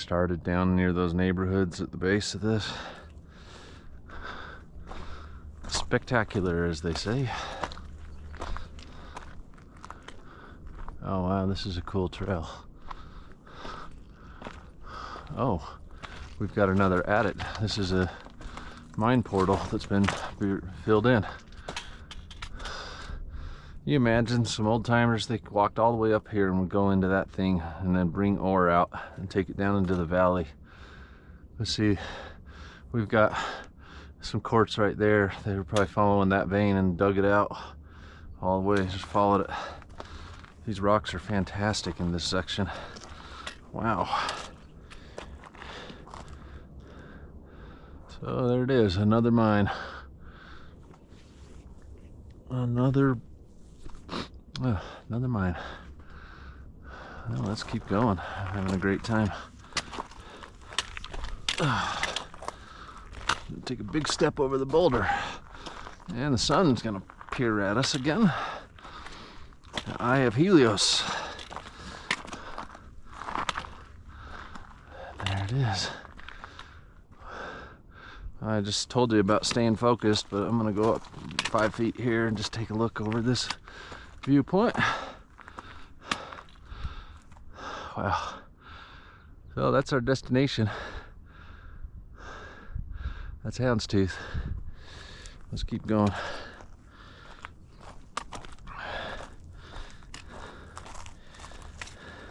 S1: started down near those neighborhoods at the base of this. Spectacular, as they say. Oh wow, this is a cool trail. Oh, we've got another adit. This is a mine portal that's been filled in. You imagine some old timers, they walked all the way up here and would go into that thing and then bring ore out and take it down into the valley. Let's see, we've got some quartz right there. They were probably following that vein and dug it out all the way, just followed it. These rocks are fantastic in this section. Wow. So there it is, another mine. Another mine. Well, let's keep going. I'm having a great time. Take a big step over the boulder. And the sun's gonna peer at us again. The Eye of Helios. There it is. I just told you about staying focused, but I'm gonna go up 5 feet here and just take a look over this viewpoint. Wow. So that's our destination. That's Houndstooth. Let's keep going.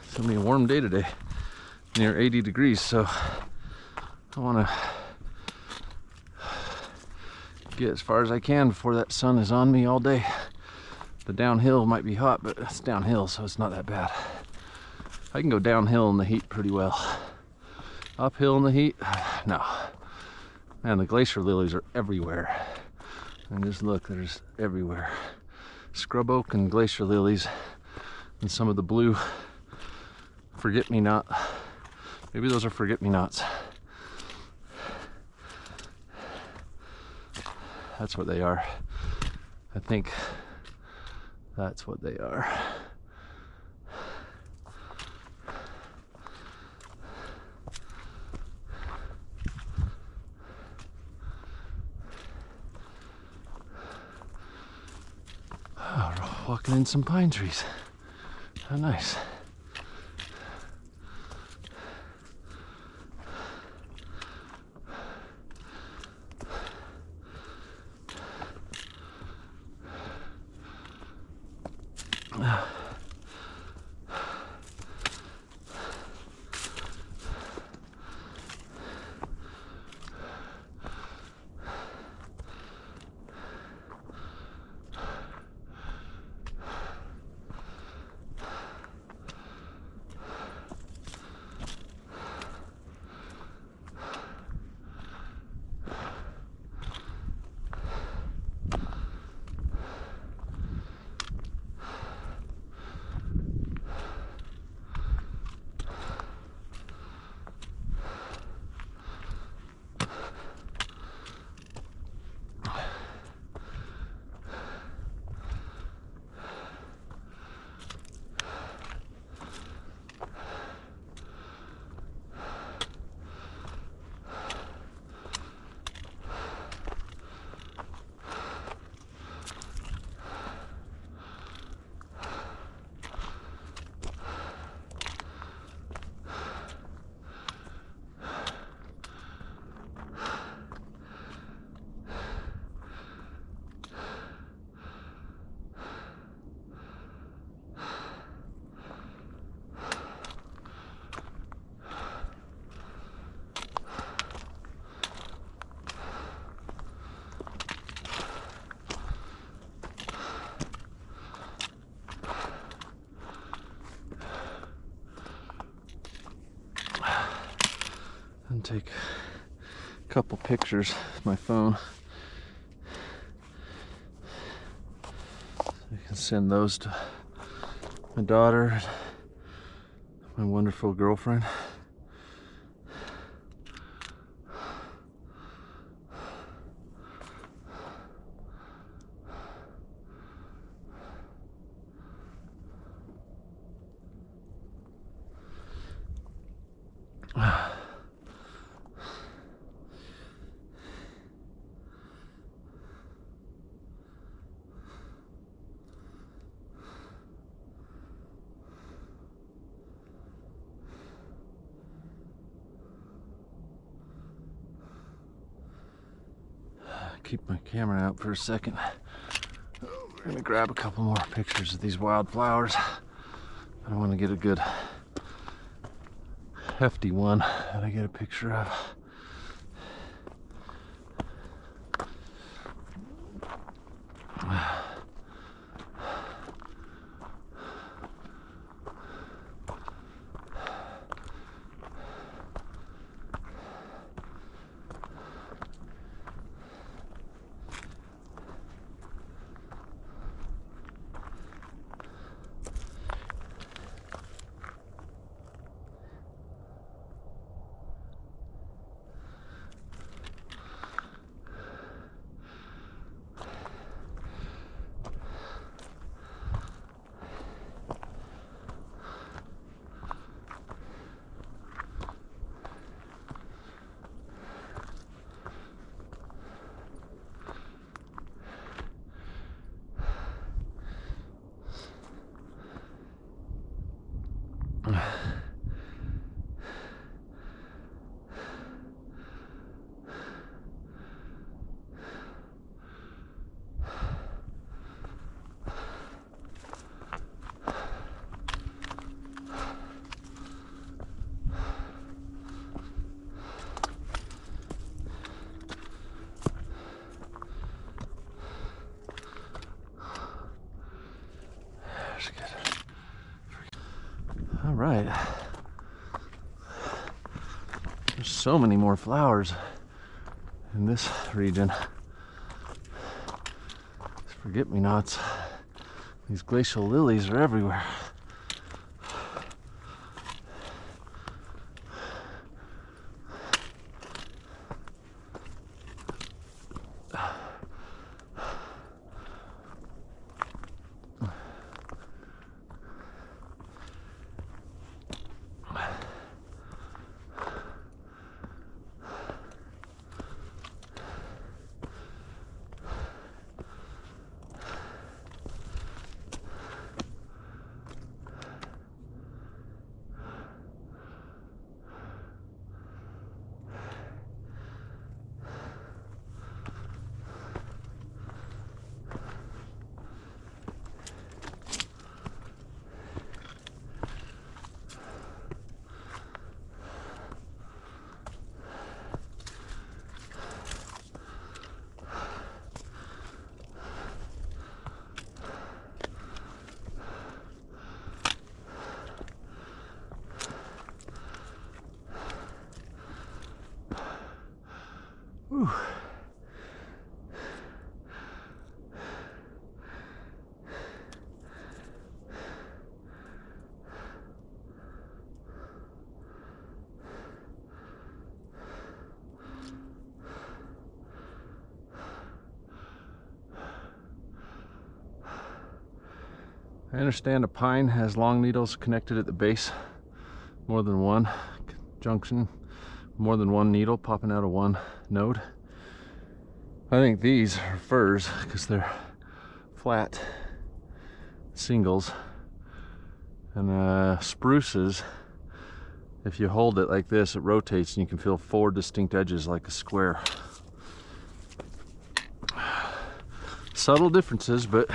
S1: It's gonna be a warm day today, near 80 degrees, so I wanna get as far as I can before that sun is on me all day. The downhill might be hot, but it's downhill, so it's not that bad. I can go downhill in the heat pretty well. Uphill in the heat, no. Man, the glacier lilies are everywhere. And just look, they're just everywhere. Scrub oak and glacier lilies, and some of the blue forget-me-not. Maybe those are forget-me-nots. That's what they are. I think that's what they are. Oh, we're walking in some pine trees. How nice. And take a couple pictures with my phone. So I can send those to my daughter, my wonderful girlfriend. keep my camera out for a second. We're gonna grab a couple more pictures of these wildflowers. I want to get a good hefty one that I get a picture of. All right. There's so many more flowers in this region. These forget-me-nots. These glacial lilies are everywhere. Whew. I understand a pine has long needles connected at the base, more than one junction, more than one needle popping out of one node. I think these are firs because they're flat singles, and spruces, if you hold it like this, it rotates and you can feel 4 distinct edges like a square. Subtle differences, but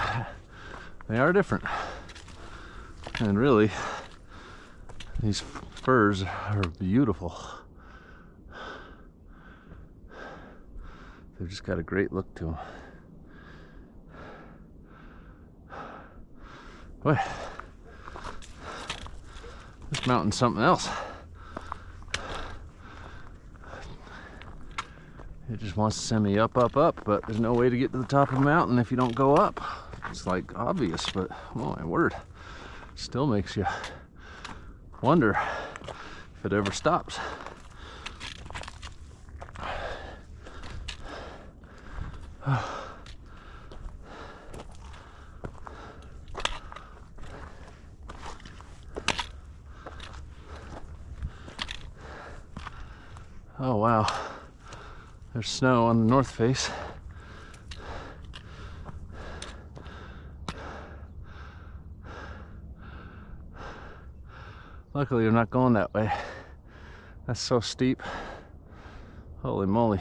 S1: they are different. And really, these firs are beautiful. They've just got a great look to them. Boy, this mountain's something else. It just wants to send me up, up, up, but there's no way to get to the top of the mountain if you don't go up. It's like obvious, but oh my word, still makes you wonder if it ever stops. Oh wow, there's snow on the north face. Luckily, I'm not going that way. That's so steep. Holy moly.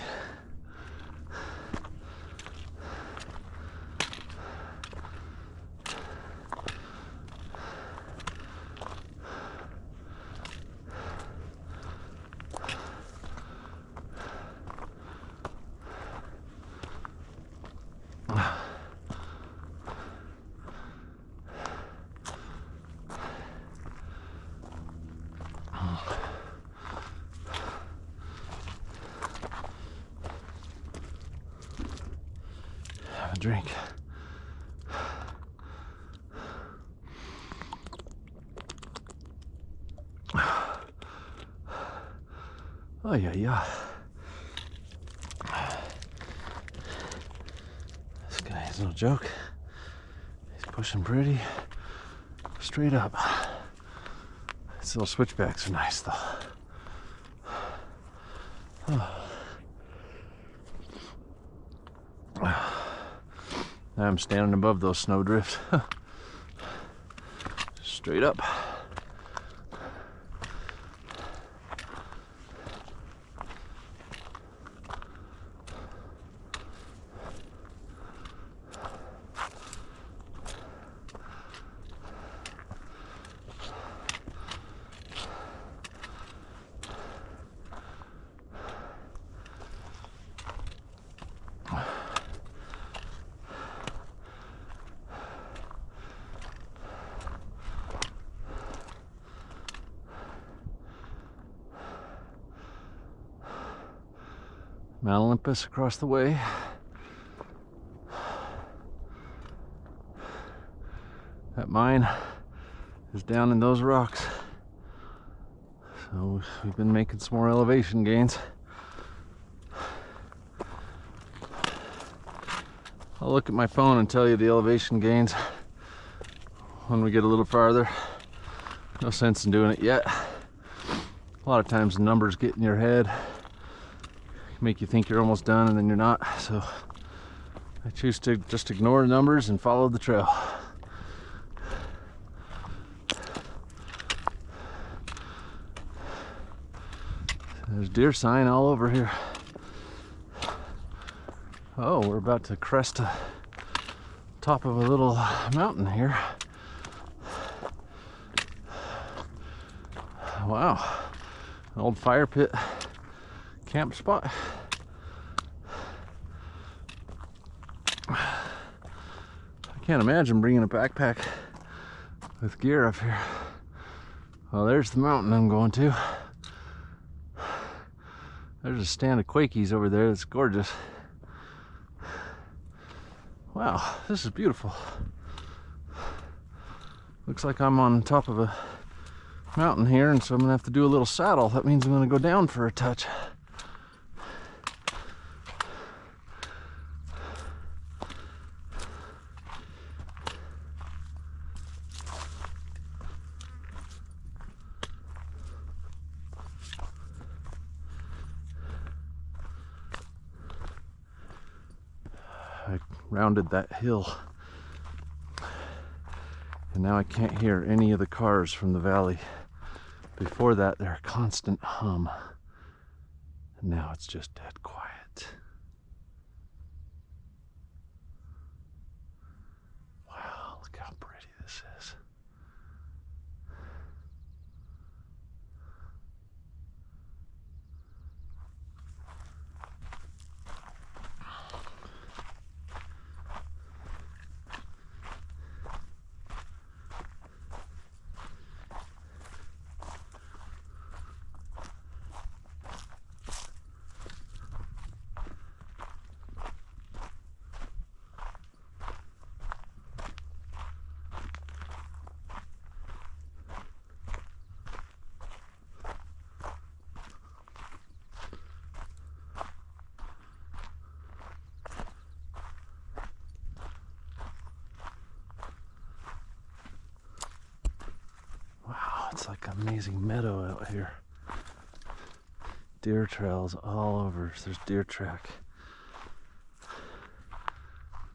S1: drink. Oh yeah, yeah. This guy is no joke. He's pushing pretty straight up. These little switchbacks are nice though. Oh. Now I'm standing above those snowdrifts. Straight up. Mount Olympus across the way. That mine is down in those rocks. So we've been making some more elevation gains. I'll look at my phone and tell you the elevation gains when we get a little farther. No sense in doing it yet. A lot of times the numbers get in your head, make you think you're almost done and then you're not. So I choose to just ignore the numbers and follow the trail. There's deer sign all over here. Oh, we're about to crest the top of a little mountain here. Wow, an old fire pit camp spot. I can't imagine bringing a backpack with gear up here. Well, there's the mountain I'm going to. There's a stand of Quakies over there. It's gorgeous. Wow, this is beautiful. Looks like I'm on top of a mountain here, and so I'm gonna have to do a little saddle. That means I'm gonna go down for a touch. I rounded that hill, and now I can't hear any of the cars from the valley. Before that, they're a constant hum, and now it's just dead quiet. Wow, look how pretty this is. It's like an amazing meadow out here. Deer trails all over. There's deer track.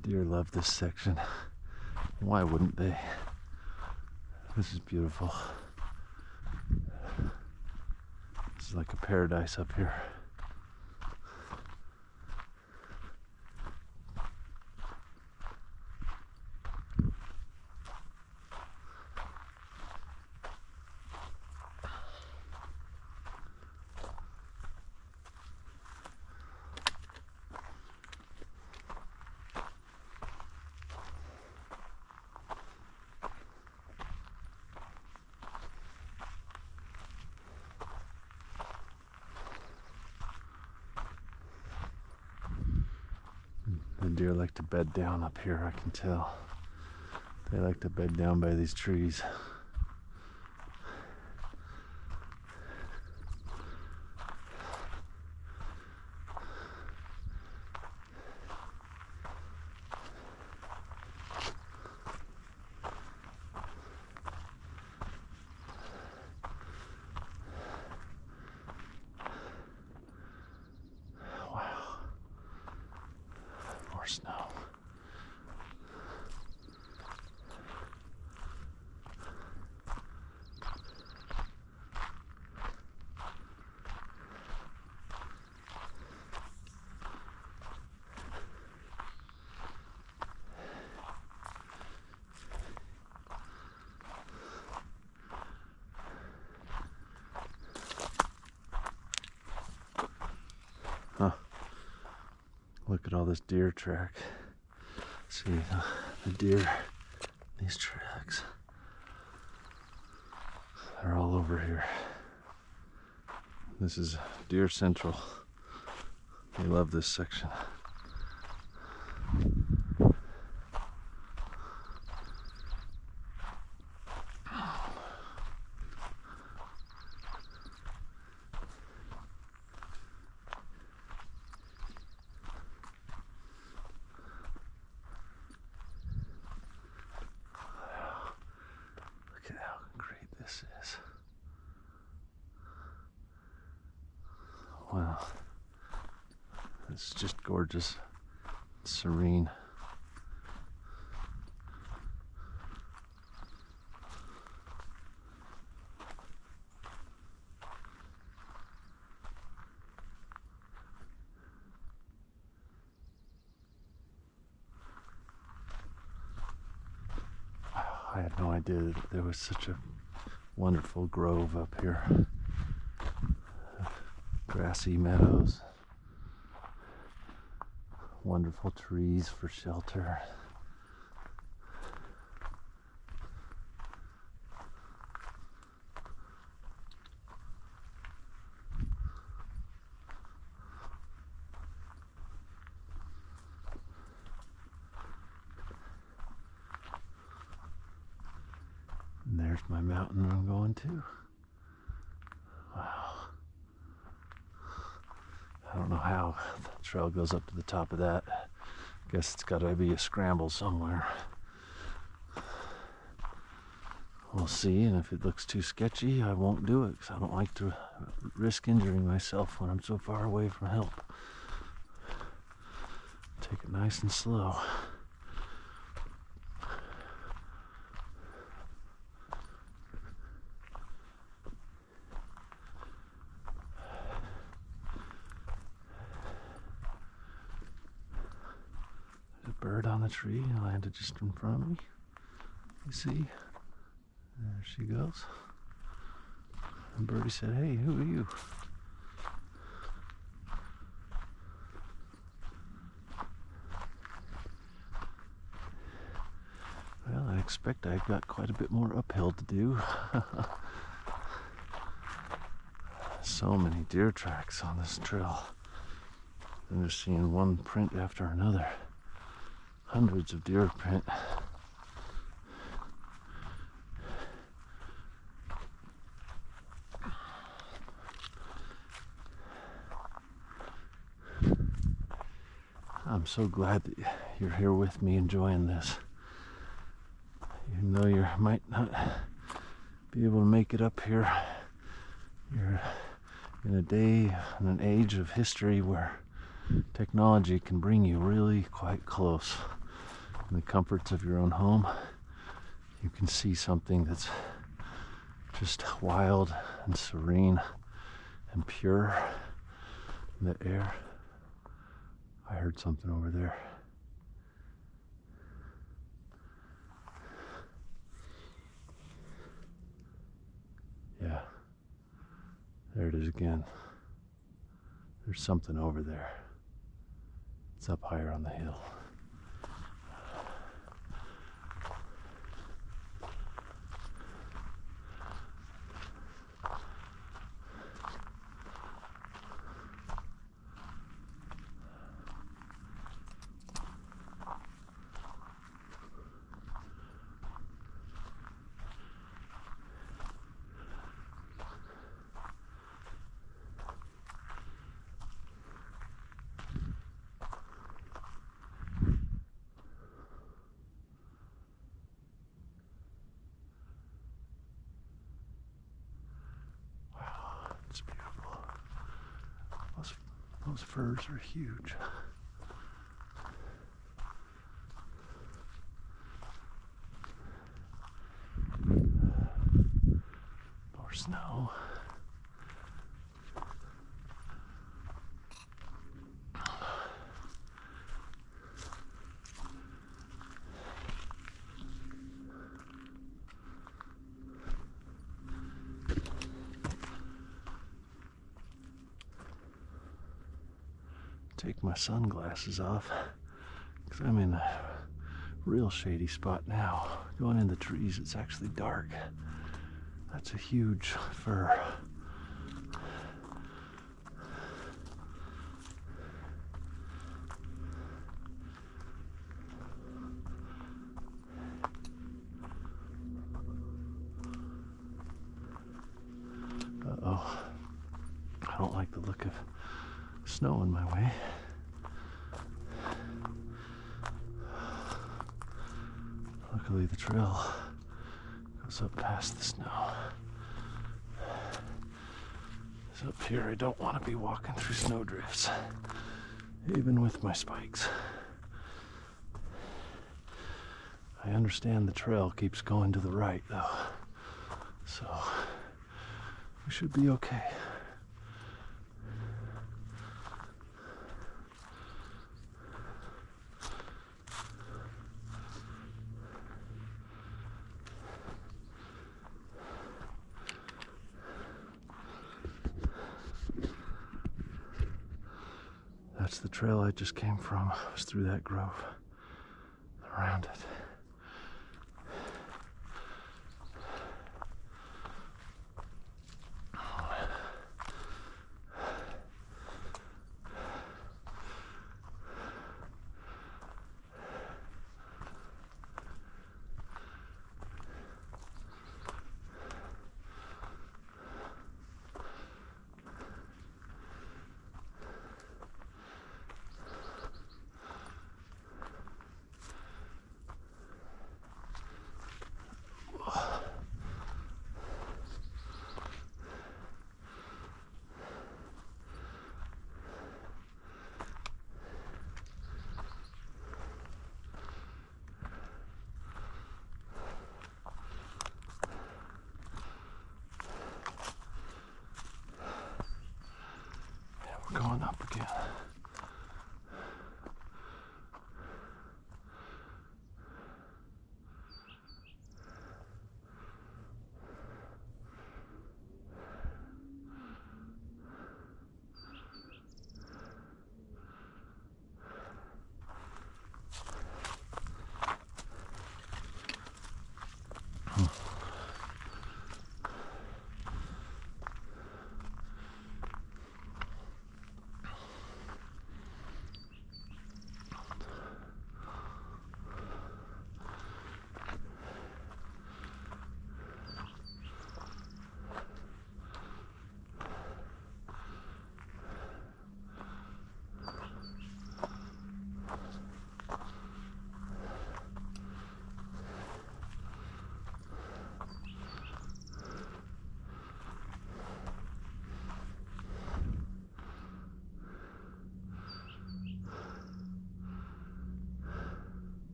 S1: Deer love this section. Why wouldn't they? This is beautiful. This is like a paradise up here. The deer like to bed down up here, I can tell. They like to bed down by these trees. Wow. More snow. Huh. Look at all this deer track. See the deer, these tracks. They're all over here. This is Deer Central. They love this section. Look at how great this is. Wow. It's just gorgeous, serene. I had no idea that there was such a wonderful grove up here. Grassy meadows, wonderful trees for shelter. And there's my mountain I'm going to. Wow. I don't know how the trail goes up to the top of that. Guess it's got to be a scramble somewhere. We'll see, and if it looks too sketchy, I won't do it, because I don't like to risk injuring myself when I'm so far away from help. Take it nice and slow. Bird on the tree landed just in front of me. You see? There she goes. And Birdie said, "Hey, who are you?" Well, I expect I've got quite a bit more uphill to do. So many deer tracks on this trail. I'm just seeing one print after another. Hundreds of deer print. I'm so glad that you're here with me enjoying this. Even though you might not be able to make it up here, you're in a day and an age of history where technology can bring you really quite close. In the comforts of your own home, you can see something that's just wild and serene and pure in the air. I heard something over there. Yeah, there it is again. There's something over there. It's up higher on the hill. Those firs are huge. More snow. Take my sunglasses off because I'm in a real shady spot now. Going in the trees, it's actually dark. That's a huge fir. Uh-oh. I don't like the look of snow in my way. Luckily the trail goes up past the snow. So up here I don't want to be walking through snow drifts, even with my spikes. I understand the trail keeps going to the right though, so we should be okay. That's the trail I just came from. I was through that grove, around it. We're going up again.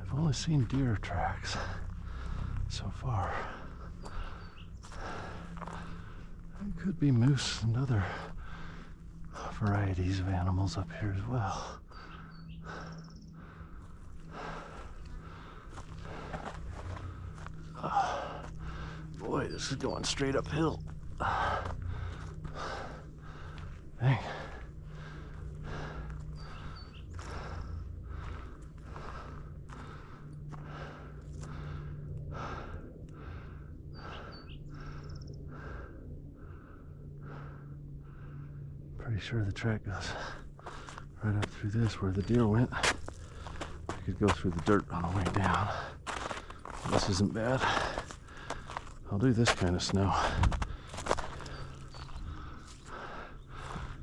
S1: I've only seen deer tracks so far. It could be moose and other varieties of animals up here as well. Boy, this is going straight uphill. Dang. Pretty sure the track goes right up through this where the deer went. I could go through the dirt on the way down. This isn't bad. I'll do this kind of snow.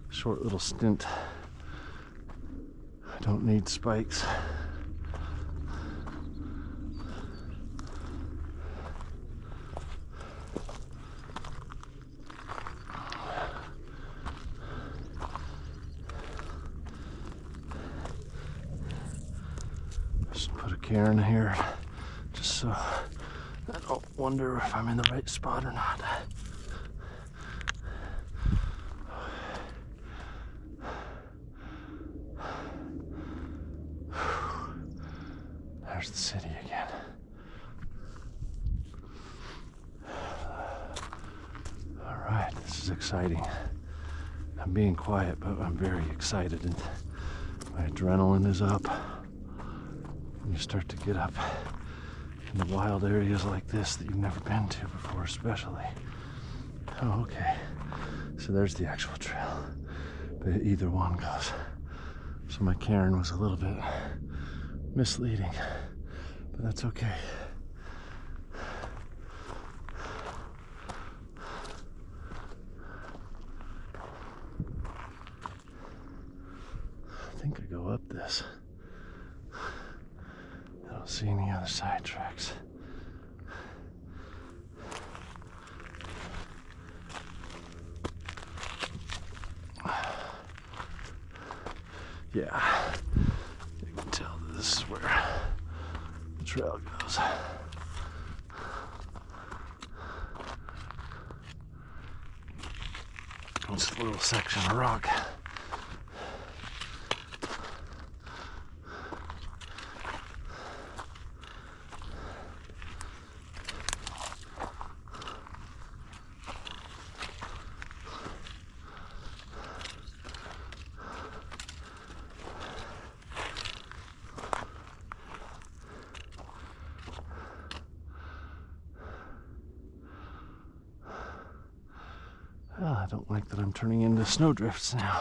S1: Short little stint. I don't need spikes. cairn here, just so I don't wonder if I'm in the right spot or not. There's the city again. All right, this is exciting. I'm being quiet, but I'm very excited, and my adrenaline is up. When you start to get up in the wild areas like this that you've never been to before, especially. Oh, okay. So there's the actual trail, but either one goes. So my cairn was a little bit misleading, but that's okay. I think I go up this. I don't see any other side tracks. Yeah, you can tell that this is where the trail goes. It's a little section of rock. Well, I don't like that I'm turning into snowdrifts now,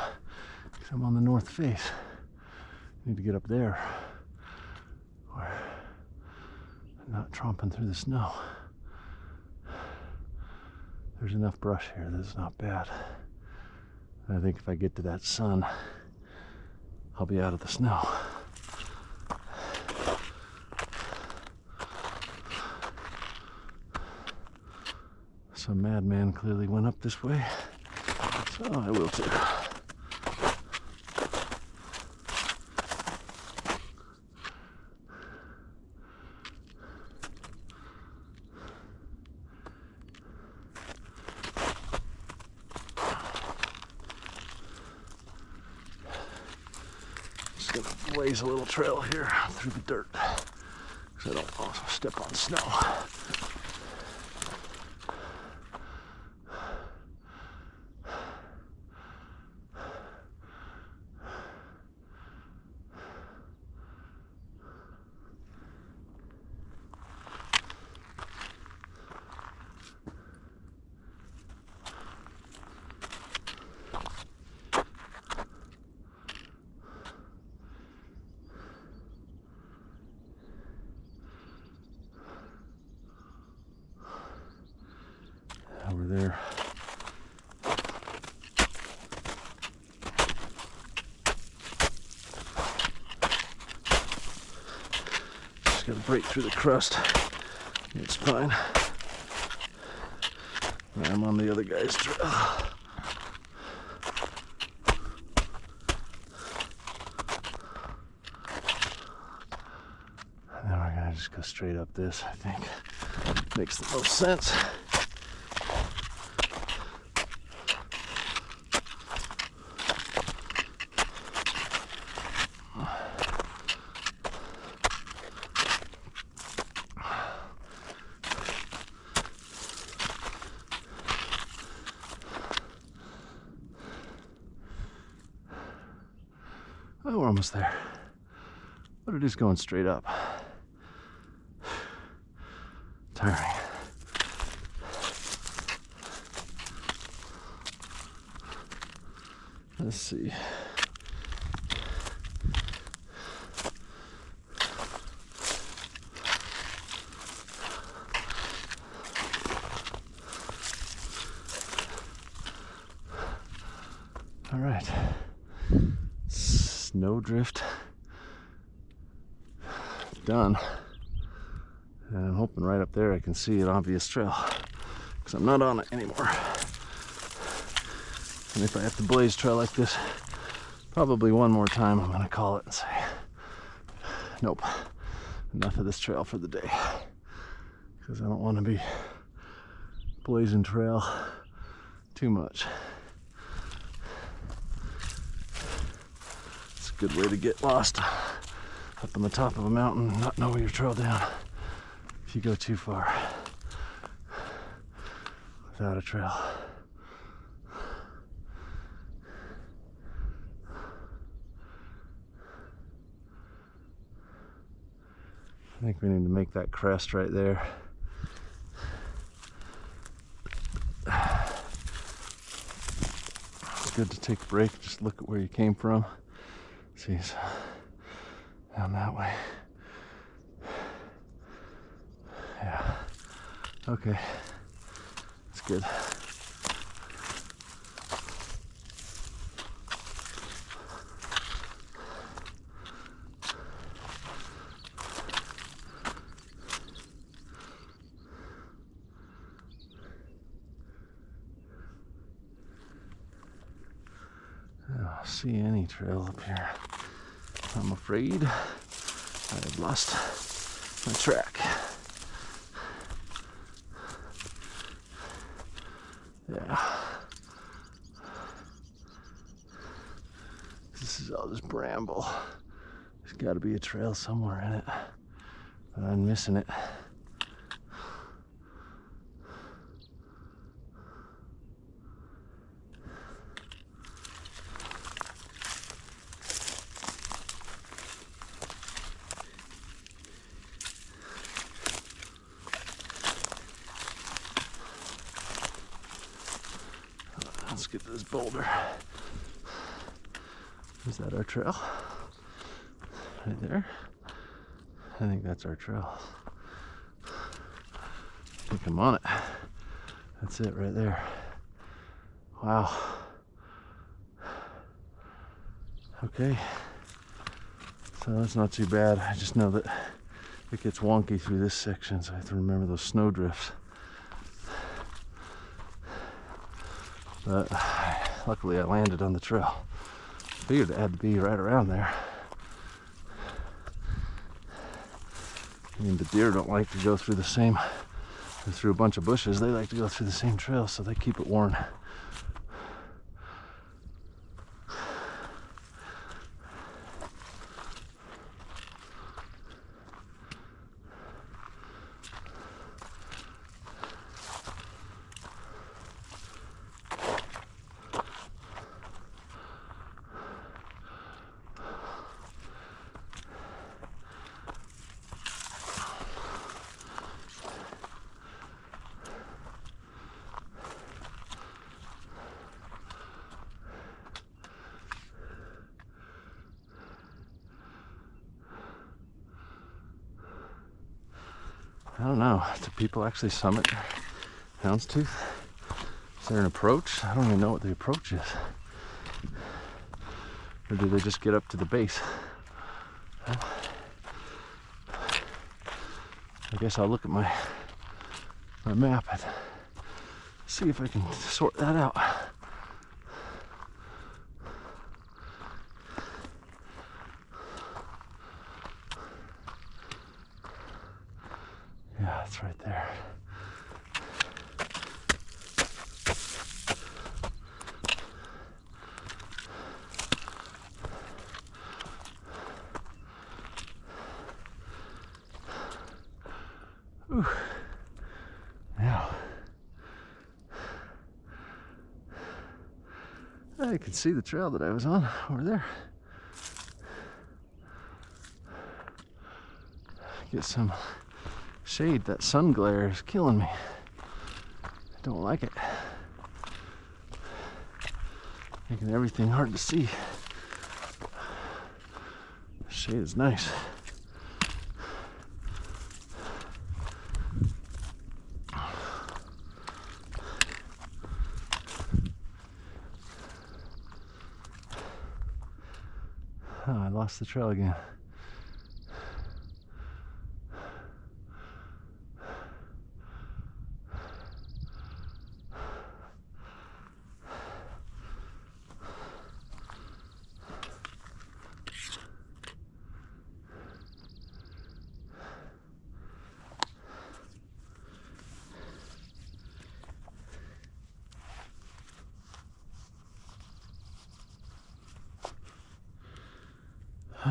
S1: because I'm on the north face. I need to get up there, or I'm not tromping through the snow. There's enough brush here that it's not bad. And I think if I get to that sun, I'll be out of the snow. Some madman clearly went up this way, so I will too. Just gonna blaze a little trail here through the dirt, because I don't want to step on snow. Over there. Just gotta break through the crust. It's fine. I'm on the other guy's trail. And then we're gonna just go straight up this, I think. Makes the most sense. Oh, we're almost there. But it is going straight up. Tiring. Let's see. All right. Snowdrift done, and I'm hoping right up there I can see an obvious trail, because I'm not on it anymore. And if I have to blaze trail like this probably one more time, I'm gonna call it and say nope, enough of this trail for the day, because I don't want to be blazing trail too much. It's a good way to get lost up on the top of a mountain and not know where your trail down if you go too far without a trail. I think we need to make that crest right there. It's good to take a break, just look at where you came from. See, so down that way. Yeah. Okay. That's good. I don't see any trail up here. I'm afraid I have lost my track. Yeah. This is all just bramble. There's got to be a trail somewhere in it, but I'm missing it. Let's get to this boulder. Is that our trail? Right there? I think that's our trail. I think I'm on it. That's it right there. Wow. Okay. So that's not too bad. I just know that it gets wonky through this section, so I have to remember those snow drifts. But luckily I landed on the trail. Figured it had to be right around there. I mean, the deer don't like to go through the same, through a bunch of bushes. They like to go through the same trail, so they keep it worn. I don't know. Do people actually summit Houndstooth? Is there an approach? I don't even know what the approach is. Or do they just get up to the base? I guess I'll look at my map and see if I can sort that out. Yeah, it's right there. Ooh. Now, I can see the trail that I was on over there. Get some shade. That sun glare is killing me. I don't like it. Making everything hard to see. The shade is nice. Oh, I lost the trail again.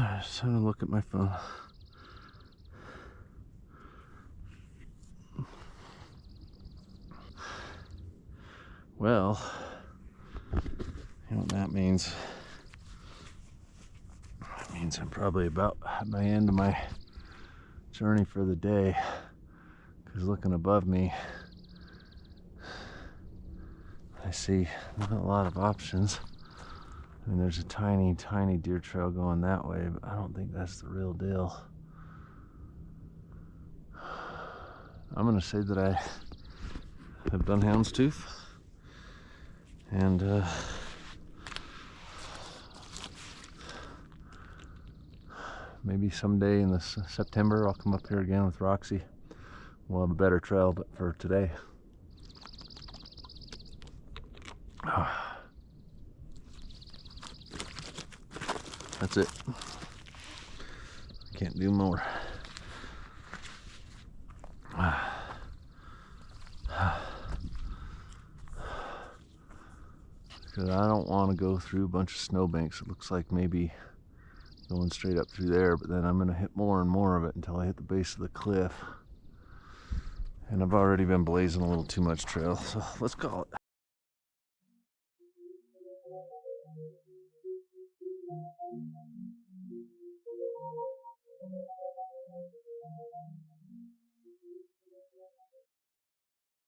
S1: Just having a look at my phone. Well, you know what that means? That means I'm probably about at my end of my journey for the day. Because looking above me, I see not a lot of options. I mean, there's a tiny, tiny deer trail going that way, but I don't think that's the real deal. I'm gonna say that I have done Houndstooth, and maybe someday in September I'll come up here again with Roxy. We'll have a better trail, but for today, that's it. Can't do more. Because I don't want to go through a bunch of snowbanks. It looks like maybe going straight up through there, but then I'm going to hit more and more of it until I hit the base of the cliff. And I've already been blazing a little too much trail, so let's call it.